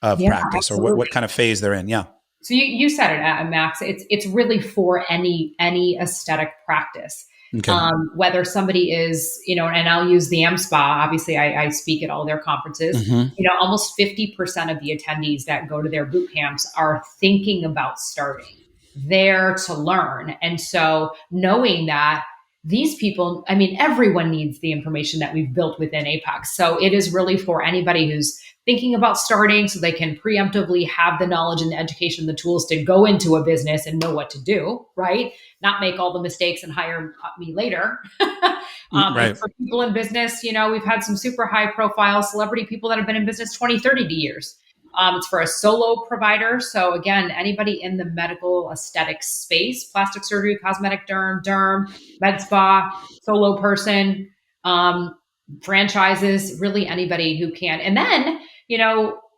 of Yeah, practice or what absolutely. kind of phase they're in? Yeah. So you said it, Max. It's really for any aesthetic practice. Okay. Whether somebody is, and I'll use the M Spa. Obviously, I speak at all their conferences. Mm-hmm. Almost 50% of the attendees that go to their boot camps are thinking about starting there to learn. And so knowing that these people, I mean, everyone needs the information that we've built within Apex. So it is really for anybody who's thinking about starting so they can preemptively have the knowledge and the education, the tools to go into a business and know what to do, right? Not make all the mistakes and hire me later. Right. It's for people in business. We've had some super high profile celebrity people that have been in business 20, 30 years. It's for a solo provider. So again, anybody in the medical aesthetic space, plastic surgery, cosmetic derm, med spa, solo person, franchises, really anybody who can. And then,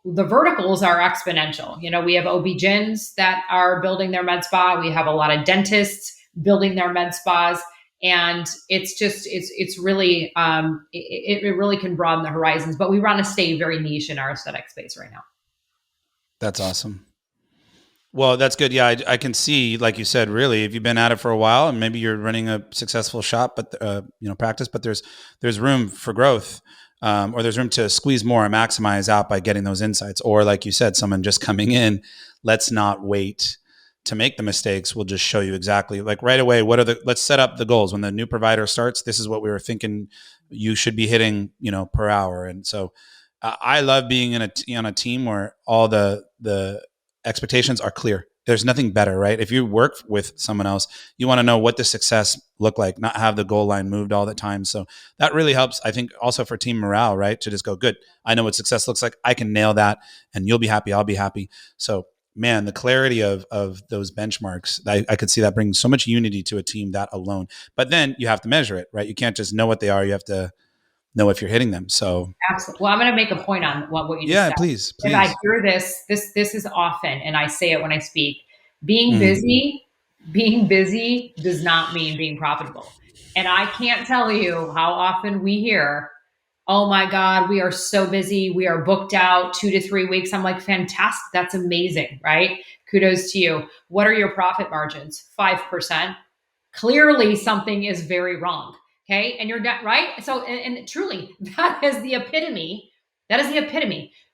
the verticals are exponential. We have OB-GYNs that are building their med spa. We have a lot of dentists building their med spas. And it's really, it really can broaden the horizons, but we want to stay very niche in our aesthetic space right now. That's awesome. Well, that's good. Yeah, I can see, like you said, really, if you've been at it for a while and maybe you're running a successful shop, but practice, but there's room for growth, or there's room to squeeze more and maximize out by getting those insights. Or like you said, someone just coming in, let's not wait to make the mistakes. We'll just show you exactly, like right away, let's set up the goals. When the new provider starts, this is what we were thinking you should be hitting, per hour. And so I love being on a team where all the expectations are clear. There's nothing better, right? If you work with someone else, you want to know what the success look like, not have the goal line moved all the time. So that really helps, I think, also for team morale, right? To just go, good, I know what success looks like. I can nail that and you'll be happy. I'll be happy. So man, the clarity of those benchmarks, I could see that bringing so much unity to a team, that alone. But then you have to measure it, right? You can't just know what they are. You have to know if you're hitting them. So absolutely. Well, I'm going to make a point on what you just yeah, said. please. Because I hear this is often, and I say it when I speak. Being busy does not mean being profitable. And I can't tell you how often we hear, "Oh my God, we are so busy. We are booked out 2 to 3 weeks." I'm like, fantastic. That's amazing, right? Kudos to you. What are your profit margins? 5%. Clearly something is very wrong. Okay. And you're not right. So, and truly, that is the epitome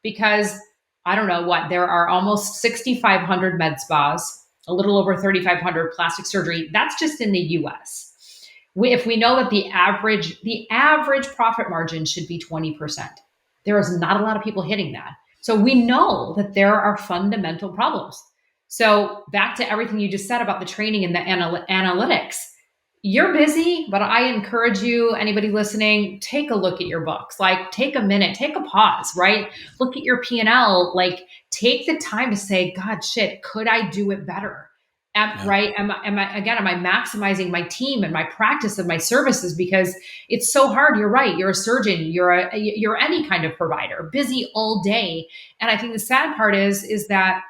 because I don't know what, there are almost 6,500 med spas, a little over 3,500 plastic surgery. That's just in the US. If we know that the average profit margin should be 20%, there is not a lot of people hitting that. So we know that there are fundamental problems. So back to everything you just said about the training and the analytics. You're busy, but I encourage you, anybody listening, take a look at your books. Like, take a minute, take a pause, right? Look at your P&L. Like, take the time to say, God, shit, could I do it better? Right? Am I maximizing my team and my practice of my services? Because it's so hard. You're right. You're a surgeon. You're any kind of provider, busy all day. And I think the sad part is that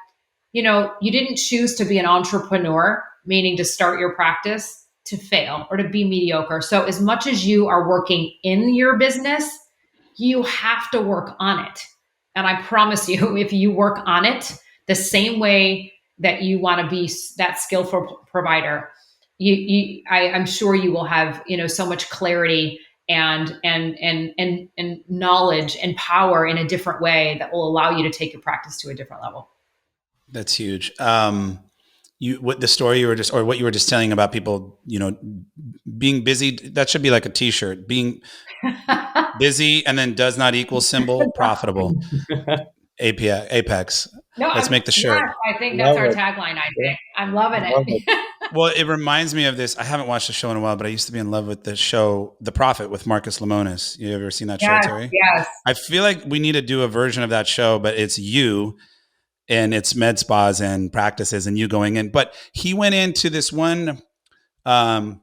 you didn't choose to be an entrepreneur, meaning to start your practice, to fail or to be mediocre. So as much as you are working in your business, you have to work on it. And I promise you, if you work on it the same way that you want to be that skillful provider, I'm sure you will have, so much clarity and knowledge and power in a different way that will allow you to take your practice to a different level. That's huge. what the story you were just, or what you were just telling about people, being busy, that should be like a t-shirt. Being busy and then does not equal symbol profitable. Apex. No, Let's make the yes, shirt. I think that's Love our it. tagline, I Yeah, think. I'm loving love it. it. Well, it reminds me of this. I haven't watched the show in a while, but I used to be in love with the show The Prophet with Marcus Lemonis. You ever seen that show, Yes, Terry? yes. I feel like we need to do a version of that show, but it's you and it's med spas and practices and you going in. But he went into this one, um,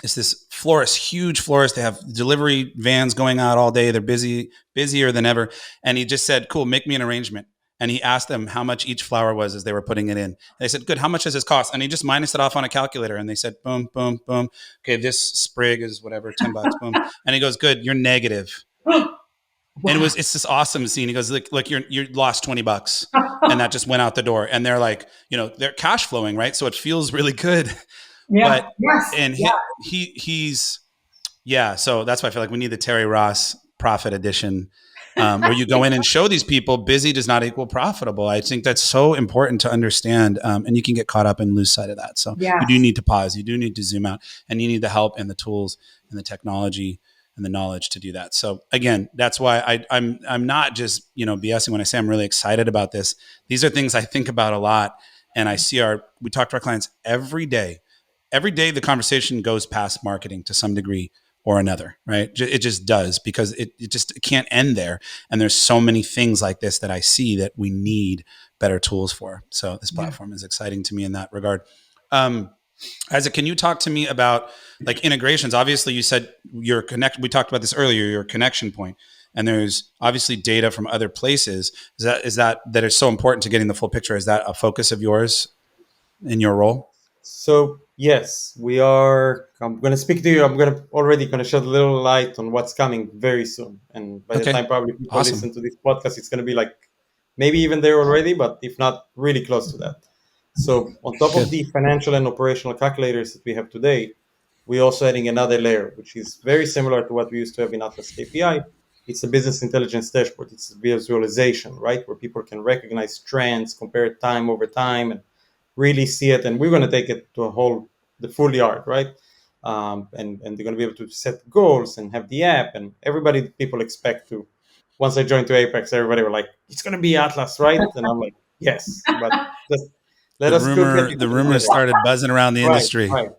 it's this florist, huge florist. They have delivery vans going out all day. They're busier than ever. And he just said, cool, make me an arrangement. And he asked them how much each flower was as they were putting it in. They said, good, how much does this cost? And he just minus it off on a calculator. And they said, boom, boom, boom. Okay, this sprig is whatever, $10, boom. And he goes, good, you're negative. And Wow. it's this awesome scene. He goes, look, you lost $20. And that just went out the door. And they're like, they're cash flowing, right? So it feels really good. Yeah. But Yes. and Yeah. he's yeah. So that's why I feel like we need the Terri Ross Profit Edition, where you go in and show these people busy does not equal profitable. I think that's so important to understand, and you can get caught up and lose sight of that. So you do Yes. need to pause. You do need to zoom out, and you need the help and the tools and the technology and the knowledge to do that. So again, that's why I'm not just BSing when I say I'm really excited about this. These are things I think about a lot, and we talk to our clients every day. Every day, the conversation goes past marketing to some degree or another, right? It just does, because it can't end there. And there's so many things like this that I see that we need better tools for. So this Yeah. platform is exciting to me in that regard. Isaac, can you talk to me about like integrations? Obviously, you said your connect. We talked about this earlier. Your connection point, and there's obviously data from other places. Is that is so important to getting the full picture? Is that a focus of yours in your role? So yes, we are. I'm going to speak to you. I'm going to already going to shed a little light on what's coming very soon. And by the Okay, time probably people listen awesome, to this podcast, it's going to be like maybe even there already, but if not, really close to that. So on top of good. the financial and operational calculators that we have today, we're also adding another layer, which is very similar to what we used to have in Atlas KPI. It's a business intelligence dashboard. It's a visualization, right, where people can recognize trends, compare time over time, and really see it. And we're going to take it to the full yard, right? And they're going to be able to set goals and have the app, and everybody, people expect to. Once I joined to Apex, everybody were like, "It's going to be Atlas, right?" And I'm like, "Yes, but just let The us cook it rumor a the little rumors bit." started buzzing around the Right, industry. right.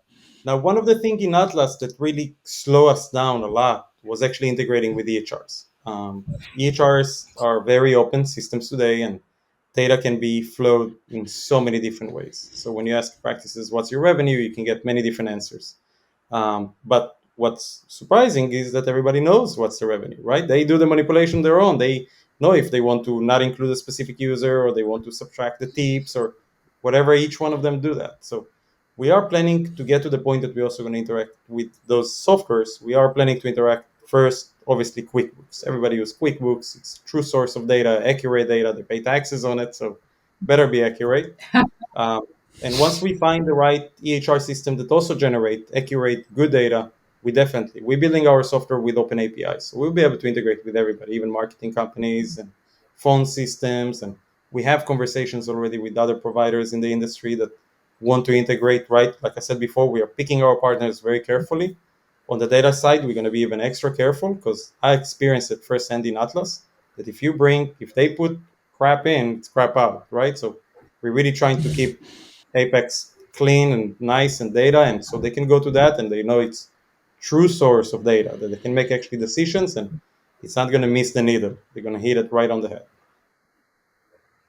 Now, one of the things in Atlas that really slowed us down a lot was actually integrating with EHRs. EHRs are very open systems today, and data can be flowed in so many different ways. So when you ask practices, what's your revenue, you can get many different answers. But what's surprising is that everybody knows what's the revenue, right? They do the manipulation on their own. They know if they want to not include a specific user, or they want to subtract the tips, or whatever. Each one of them do that. So we are planning to get to the point that we're also going to interact with those softwares. We are planning to interact first, obviously, QuickBooks. Everybody uses QuickBooks. It's a true source of data, accurate data. They pay taxes on it, so better be accurate. Um, and once we find the right EHR system that also generate accurate, good data, we're building our software with open APIs. So we'll be able to integrate with everybody, even marketing companies and phone systems. And we have conversations already with other providers in the industry that want to integrate, right? Like I said before, we are picking our partners very carefully. On the data side, we're going to be even extra careful, because I experienced it firsthand in Atlas that if they put crap in, it's crap out, right? So we're really trying to keep Apex clean and nice and data, and so they can go to that and they know it's true source of data that they can make actually decisions, and it's not going to miss the needle. They're going to hit it right on the head.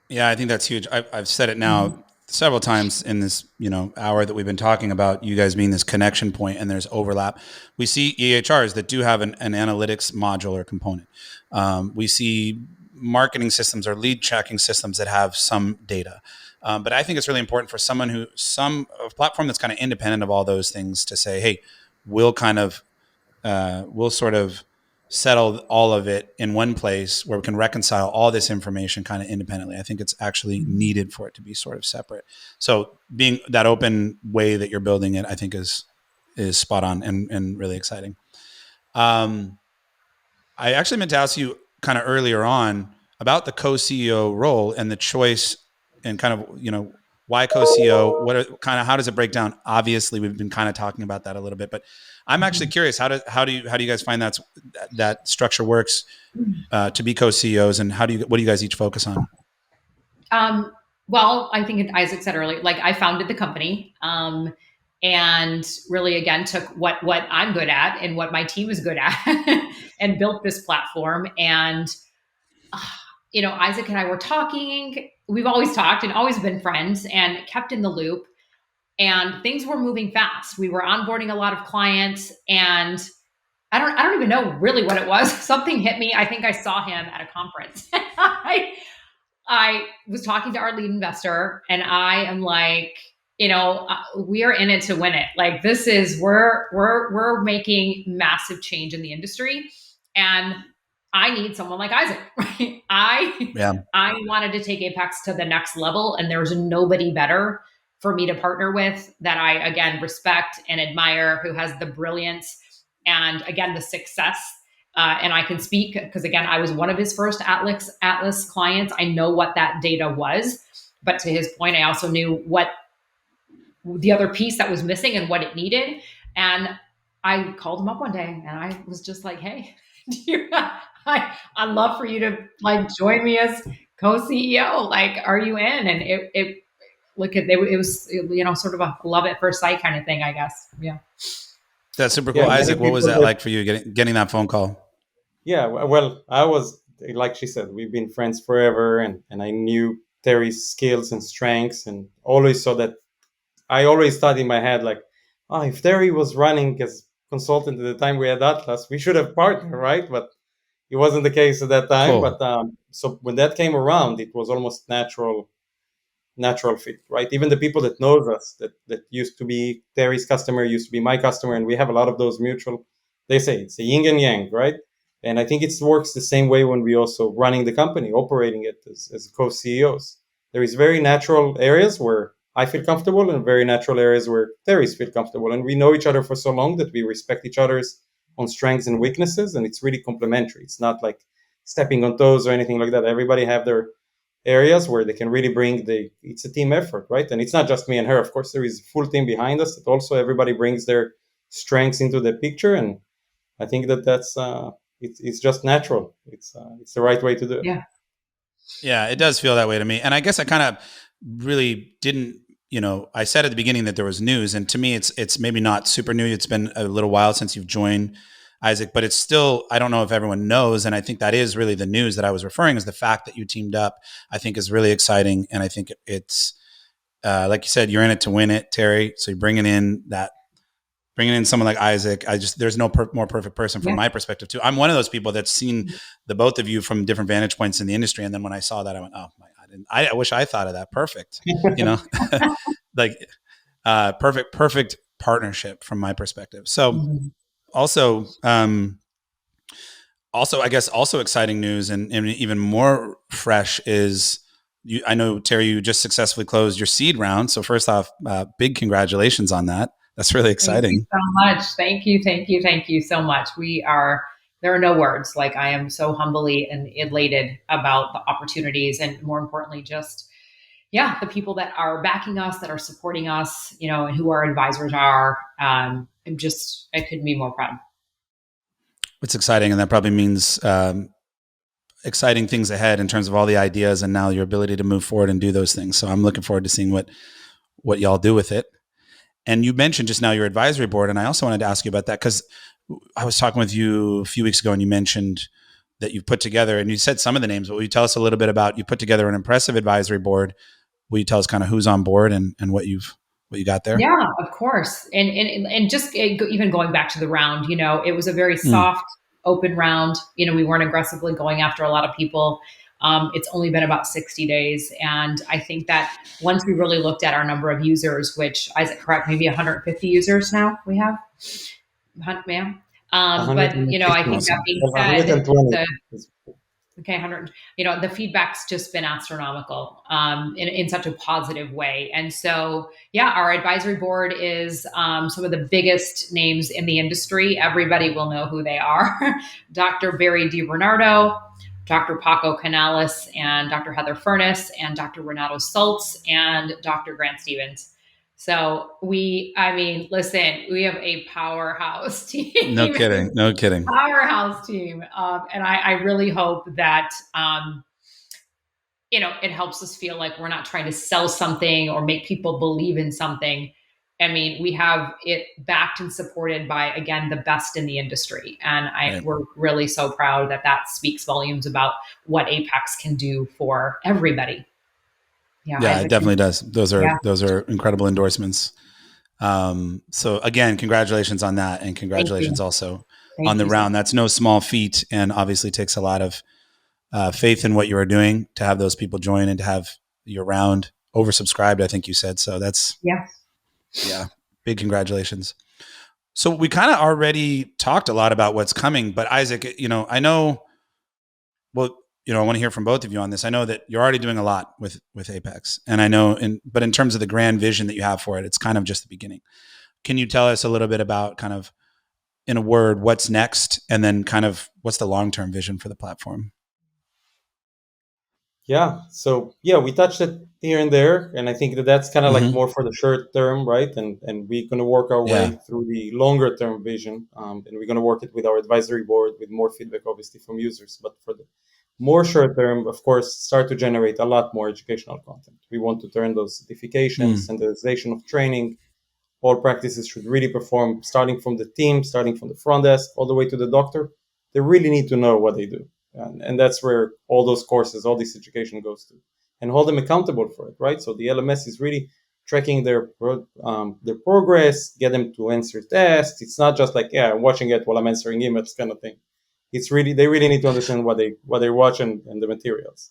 Yeah, I think that's huge. I've said it now several times in this hour that we've been talking about you guys being this connection point, and there's overlap. We see EHRs that do have an analytics module or component. We see marketing systems or lead tracking systems that have some data. But I think it's really important for a platform that's kind of independent of all those things to say, hey, we'll kind of we'll sort of settle all of it in one place where we can reconcile all this information kind of independently. I think it's actually needed for it to be sort of separate. So being that open way that you're building it, I think is spot on and really exciting. I actually meant to ask you kind of earlier on about the co-CEO role and the choice and kind of, Why co-CEO? What are kind of, how does it break down? Obviously, we've been kind of talking about that a little bit, but I'm actually curious. How do you guys find that structure works to be co-CEOs, and what do you guys each focus on? Um, well, I think Isaac said earlier, like I founded the company, and really again took what I'm good at and what my team is good at, and built this platform. And uh, Isaac and I were talking. We've always talked and always been friends, and kept in the loop. And things were moving fast. We were onboarding a lot of clients, and I don't even know really what it was. Something hit me. I think I saw him at a conference. I was talking to our lead investor, and I am like, we are in it to win it. Like this is we're making massive change in the industry, and I need someone like Isaac. Right? Yeah. I wanted to take Apex to the next level, and there's nobody better for me to partner with that I again respect and admire, who has the brilliance and again the success, and I can speak because again, I was one of his first Atlas clients. I know what that data was, but to his point, I also knew what the other piece that was missing and what it needed. And I called him up one day, and I was just like, "Hey, I'd love for you to like join me as co-CEO. Like, are you in?" And it look at it was sort of a love at first sight kind of thing, I guess. Yeah. That's super cool. Yeah, many Isaac, what was people that like for you getting that phone call? Yeah, well, I was, like she said, we've been friends forever, and I knew Terri's skills and strengths, and always saw that. I always thought in my head, like, oh, if Terri was running as consultant at the time we had Atlas, we should have partnered, right? But it wasn't the case at that time. Cool. But so when that came around, it was almost natural fit, right? Even the people that knows us, that used to be Terri's customer, used to be my customer, and we have a lot of those mutual. They say it's a yin and yang, right? And I think it works the same way when we also running the company, operating it as co-CEOs. There is very natural areas where I feel comfortable, and very natural areas where Terri's feel comfortable, and we know each other for so long that we respect each other's on strengths and weaknesses, and it's really complementary. It's not like stepping on toes or anything like that. Everybody have their areas where they can really bring it's a team effort, right? And it's not just me and her. Of course, there is a full team behind us that also everybody brings their strengths into the picture. And I think that's it's just natural. It's the right way to do it. Yeah. Yeah, it does feel that way to me. And I guess I kind of really didn't, I said at the beginning that there was news, and to me it's maybe not super new. It's been a little while since you've joined, Isaac, but it's still, I don't know if everyone knows. And I think that is really the news that I was referring, is the fact that you teamed up, I think is really exciting. And I think it's, like you said, you're in it to win it, Terri. So you're bringing in someone like Isaac. There's no more perfect person from my perspective too. I'm one of those people that's seen the both of you from different vantage points in the industry. And then when I saw that, I went, oh my God, I wish I thought of that. Perfect. Like, perfect partnership from my perspective. So also, I guess also exciting news and even more fresh is I know, Terri, you just successfully closed your seed round. So first off, big congratulations on that. That's really exciting. Thank you so much. Thank you so much. There are no words. Like, I am so humbly and elated about the opportunities, and more importantly, just, the people that are backing us, that are supporting us, and who our advisors are. I couldn't be more proud. It's exciting. And that probably means, exciting things ahead in terms of all the ideas and now your ability to move forward and do those things. So I'm looking forward to seeing what y'all do with it. And you mentioned just now your advisory board, and I also wanted to ask you about that, because I was talking with you a few weeks ago, and you mentioned that you've put together, and you said some of the names, but will you tell us a little bit about, you put together an impressive advisory board. Will you tell us kind of who's on board and what you got there? Yeah, of course. And just even going back to the round, it was a very soft, open round. We weren't aggressively going after a lot of people. It's only been about 60 days. And I think that once we really looked at our number of users, which, Isaac, correct, maybe 150 users now we have, ma'am. But, I think that being said, 100, the feedback's just been astronomical, in such a positive way. And so, our advisory board is some of the biggest names in the industry. Everybody will know who they are. Dr. Barry DiBernardo, Dr. Paco Canales and Dr. Heather Furness and Dr. Renato Schultz and Dr. Grant Stevens. So listen, we have a powerhouse No team, kidding. No kidding. powerhouse team. And I really hope that, it helps us feel like we're not trying to sell something or make people believe in something. I mean, we have it backed and supported by, again, the best in the industry. And Right. we're really so proud that that speaks volumes about what Apex can do for everybody. Yeah, Yeah, it Isaac. definitely does. Yeah, Those are incredible endorsements. So again, congratulations on that, and thank you. congratulations also on Thank the you so round. That's no small feat, and obviously takes a lot of faith in what you are doing to have those people join and to have your round oversubscribed. I think you said so. That's Yeah. yeah, big congratulations. So we kind of already talked a lot about what's coming, but Isaac, I know. Well, I want to hear from both of you on this. I know that you're already doing a lot with Apex, and I know, but in terms of the grand vision that you have for it, it's kind of just the beginning. Can you tell us a little bit about kind of, in a word, what's next, and then kind of what's the long term vision for the platform? Yeah. So yeah, we touched it here and there, and I think that that's kind of like Mm-hmm. more for the short term, right? And we're going to work our way Yeah. through the longer term vision, and we're going to work it with our advisory board with more feedback, obviously, from users. But for the more short term, of course, start to generate a lot more educational content. We want to turn those certifications, Mm. standardization of training, all practices should really perform, starting from the team, starting from the front desk, all the way to the doctor. They really need to know what they do. And that's where all those courses, all this education goes to, and hold them accountable for it, right? So the LMS is really tracking their progress, get them to answer tests. It's not just like, yeah, I'm watching it while I'm answering emails kind of thing. It's really, they really need to understand what they watch and the materials.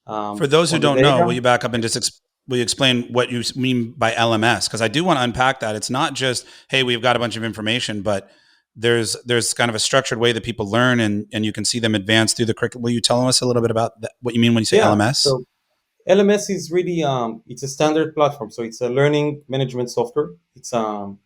For those who On the don't know, data, will you back up and just will you explain what you mean by LMS? Because I do want to unpack that. It's not just, hey, we've got a bunch of information, but there's kind of a structured way that people learn, and you can see them advance through the curriculum. Will you tell us a little bit about that, what you mean when you say yeah. LMS? So LMS is really it's a standard platform, so it's a learning management software. It's a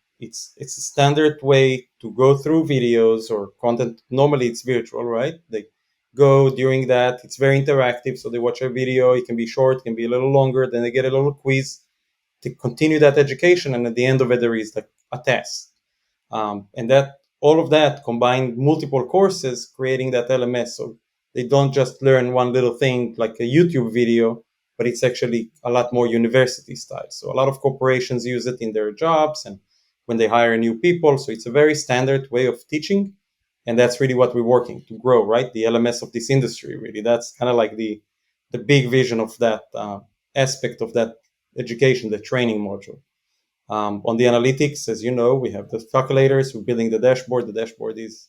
standard way to go through videos or content. Normally, it's virtual, right? They go during that. It's very interactive, so they watch a video. It can be short, it can be a little longer. Then they get a little quiz to continue that education, and at the end of it, there is like a test. And that all of that combined multiple courses creating that LMS. So they don't just learn one little thing like a YouTube video, but it's actually a lot more university style. So a lot of corporations use it in their jobs and when they hire new people. So it's a very standard way of teaching. And that's really what we're working to grow, right? The LMS of this industry, really. That's kind of like the big vision of that aspect of that education, the training module. On the analytics, as you know, we have the calculators. We're building the dashboard. The dashboard is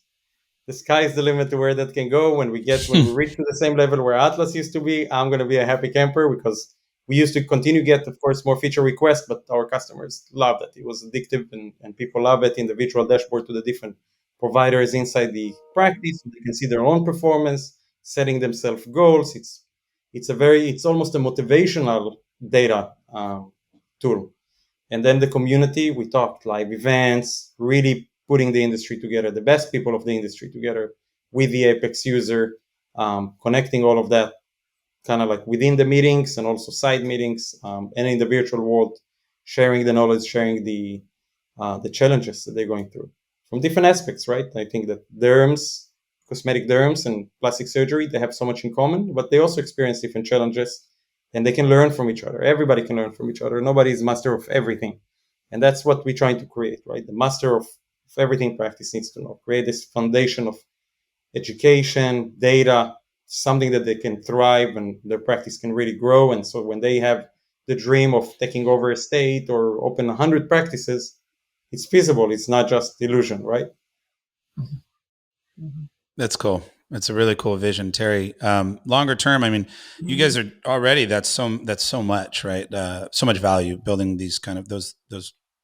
the sky is the limit to where that can go. When we reach to the same level where Atlas used to be, I'm going to be a happy camper because we used to continue get, of course, more feature requests, but our customers loved it. It was addictive, and people love it. Individual dashboard to the different providers inside the practice, so they can see their own performance, setting themselves goals. It's almost a motivational data tool. And then the community, we talked live events, really putting the industry together, the best people of the industry together with the Apex user, connecting all of that kind of like within the meetings and also side meetings, and in the virtual world, sharing the knowledge, sharing the challenges that they're going through from different aspects, right? I think that cosmetic derms and plastic surgery, they have so much in common, but they also experience different challenges and they can learn from each other. Everybody can learn from each other. Nobody is master of everything. And that's what we're trying to create, right? The master of everything practice needs to know. Create this foundation of education, data, something that they can thrive and their practice can really grow. And so when they have the dream of taking over a state or open 100 practices, it's feasible. It's not just illusion, right? Mhm. That's cool. That's a really cool vision, Terri. Longer term, I mean, you guys are already that's so much, right? So much value building these kind of those.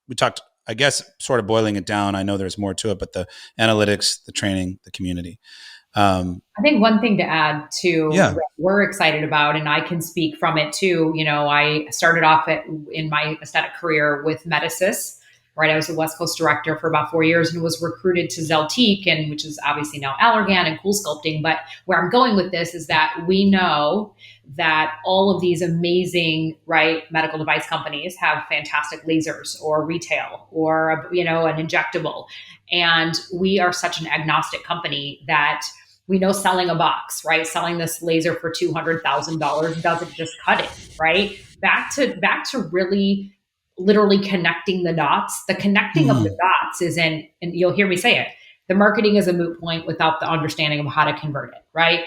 We talked, I guess, sort of boiling it down. I know there's more to it, but the analytics, the training, the community. I think one thing to add to Yeah. what we're excited about, and I can speak from it too. I started off in my aesthetic career with Medicis, right? I was the West Coast director for about 4 years and was recruited to Zeltique, and which is obviously now Allergan and Cool Sculpting. But where I'm going with this is that we know that all of these amazing, right, medical device companies have fantastic lasers or retail or, an injectable. And we are such an agnostic company that we know selling a box, right? Selling this laser for $200,000 doesn't just cut it, right? Back to really literally connecting the dots. The connecting of the dots is in, and you'll hear me say it, the marketing is a moot point without the understanding of how to convert it, right?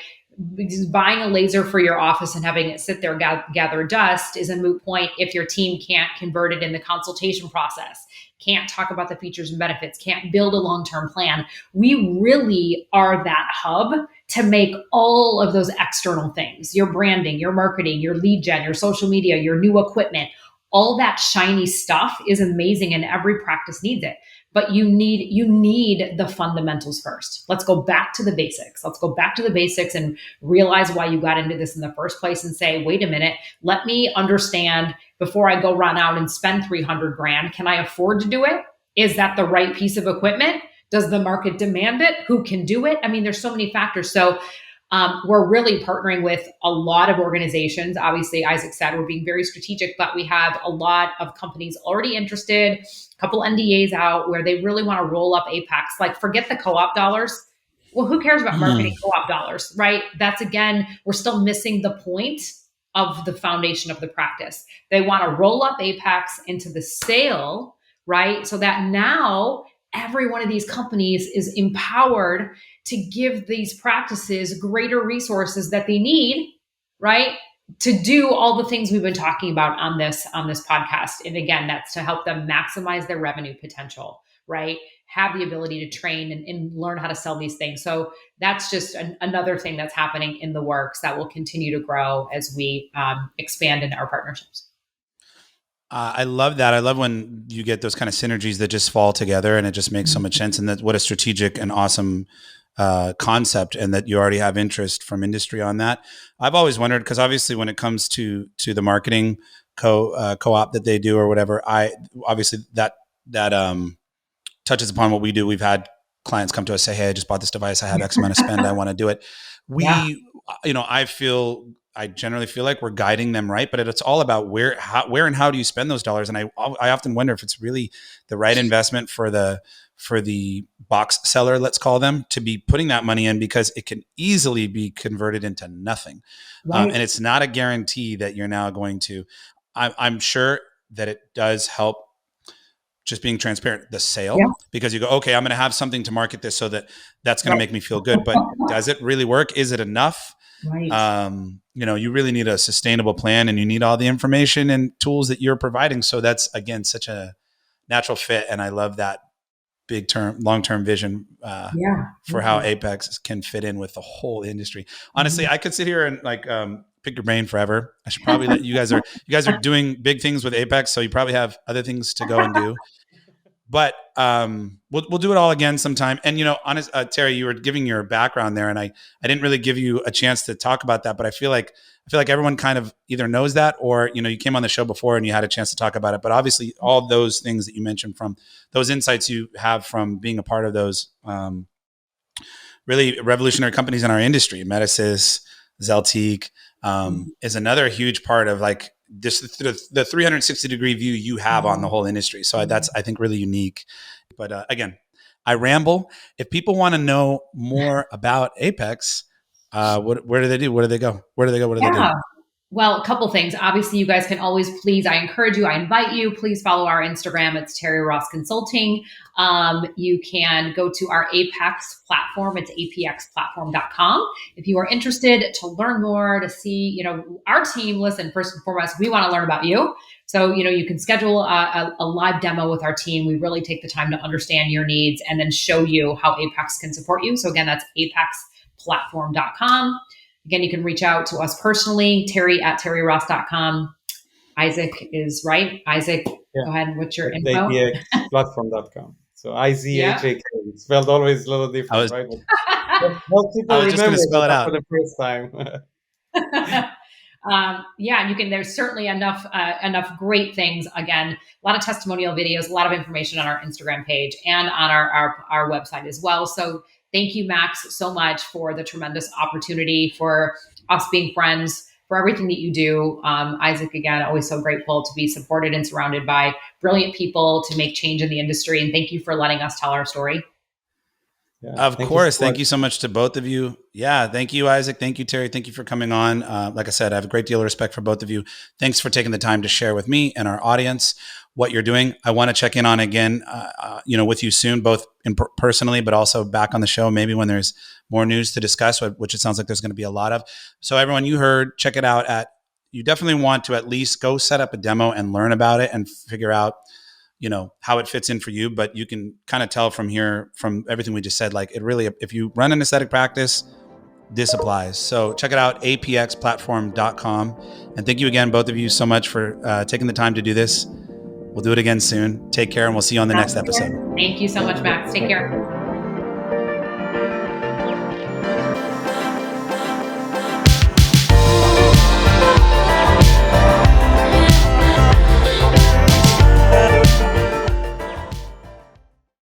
Just buying a laser for your office and having it sit there gather dust is a moot point if your team can't convert it in the consultation process, can't talk about the features and benefits, can't build a long-term plan. We really are that hub to make all of those external things, your branding, your marketing, your lead gen, your social media, your new equipment, all that shiny stuff is amazing and every practice needs it. But you need the fundamentals first. Let's go back to the basics. Let's go back to the basics and realize why you got into this in the first place and say, wait a minute, let me understand before I go run out and spend 300 grand. Can I afford to do it? Is that the right piece of equipment? Does the market demand it? Who can do it? I mean, there's so many factors. So we're really partnering with a lot of organizations. Obviously, Izhak said we're being very strategic, but we have a lot of companies already interested, a couple NDAs out where they really want to roll up APEX. Like, forget the co-op dollars. Well, who cares about marketing co-op dollars, right? That's, again, we're still missing the point of the foundation of the practice. They want to roll up APEX into the sale, right? So that now every one of these companies is empowered to give these practices greater resources that they need, right? To do all the things we've been talking about on this podcast. And again, that's to help them maximize their revenue potential, right? Have the ability to train and learn how to sell these things. So that's just another thing that's happening in the works that will continue to grow as we expand in our partnerships. I love that. I love when you get those kind of synergies that just fall together and it just makes so much sense. And that what a strategic and awesome concept, and that you already have interest from industry on that. I've always wondered, because obviously when it comes to the marketing co-op that they do or whatever, obviously that touches upon what we do. We've had clients come to us say, "Hey, I just bought this device. I have X amount of spend. I want to do it." I generally feel like we're guiding them right, but it's all about where and how do you spend those dollars. And I often wonder if it's really the right investment for the box seller, let's call them, to be putting that money in, because it can easily be converted into nothing. Right. And it's not a guarantee that you're now going to, I'm sure that it does help, just being transparent, the sale, because you go, okay, I'm going to have something to market this so that's going to make me feel good. But does it really work? Is it enough? Right. You really need a sustainable plan, and you need all the information and tools that you're providing. So that's, again, such a natural fit. And I love that long-term vision for how APEX can fit in with the whole industry. Honestly, I could sit here and pick your brain forever. I should probably let you guys are doing big things with APEX, so you probably have other things to go and do. But we'll do it all again sometime. And Terri, you were giving your background there, and I didn't really give you a chance to talk about that. But I feel like everyone kind of either knows that, or you came on the show before and you had a chance to talk about it. But obviously, all those things that you mentioned, from those insights you have from being a part of those really revolutionary companies in our industry, Medisys, Zeltique, is another huge part of this, the 360-degree view you have on the whole industry. So that's, I think, really unique. But again, I ramble. If people want to know more about APEX, where do they do? Where do they go? What do they do? Well, a couple things. Obviously, you guys can always, I encourage you, I invite you, please follow our Instagram. It's Terri Ross Consulting. You can go to our APX platform. It's apxplatform.com. If you are interested to learn more, to see, our team, listen, first and foremost, we want to learn about you. So, you can schedule a live demo with our team. We really take the time to understand your needs and then show you how APEX can support you. So again, that's apxplatform.com. Again, you can reach out to us personally, Terri@terriross.com. Izhak is right. Izhak, go ahead. What's your info? APXplatform.com. So IZHAK. It's spelled always a little different, right? Most people I was just going to spell it out for the first time. Yeah, you can. There's certainly enough great things. Again, a lot of testimonial videos, a lot of information on our Instagram page and on our website as well. So thank you, Max, so much for the tremendous opportunity, for us being friends, for everything that you do. Izhak, again, always so grateful to be supported and surrounded by brilliant people to make change in the industry. And thank you for letting us tell our story. Yeah, Of thank you so course. Thank much. you so much to both of you. Yeah. Thank you, Izhak. Thank you, Terri. Thank you for coming on. Like I said, I have a great deal of respect for both of you. Thanks for taking the time to share with me and our audience what you're doing. I want to check in on again, with you soon, both personally, but also back on the show, maybe when there's more news to discuss, which it sounds like there's going to be a lot of. So everyone you heard, check it out you definitely want to at least go set up a demo and learn about it and figure out how it fits in for you. But you can kind of tell from here, from everything we just said, like it really, if you run an aesthetic practice, this applies. So check it out, apxplatform.com. And thank you again, both of you, so much for taking the time to do this. We'll do it again soon. Take care, and we'll see you on the next episode. Thank you so much, Max. Take care.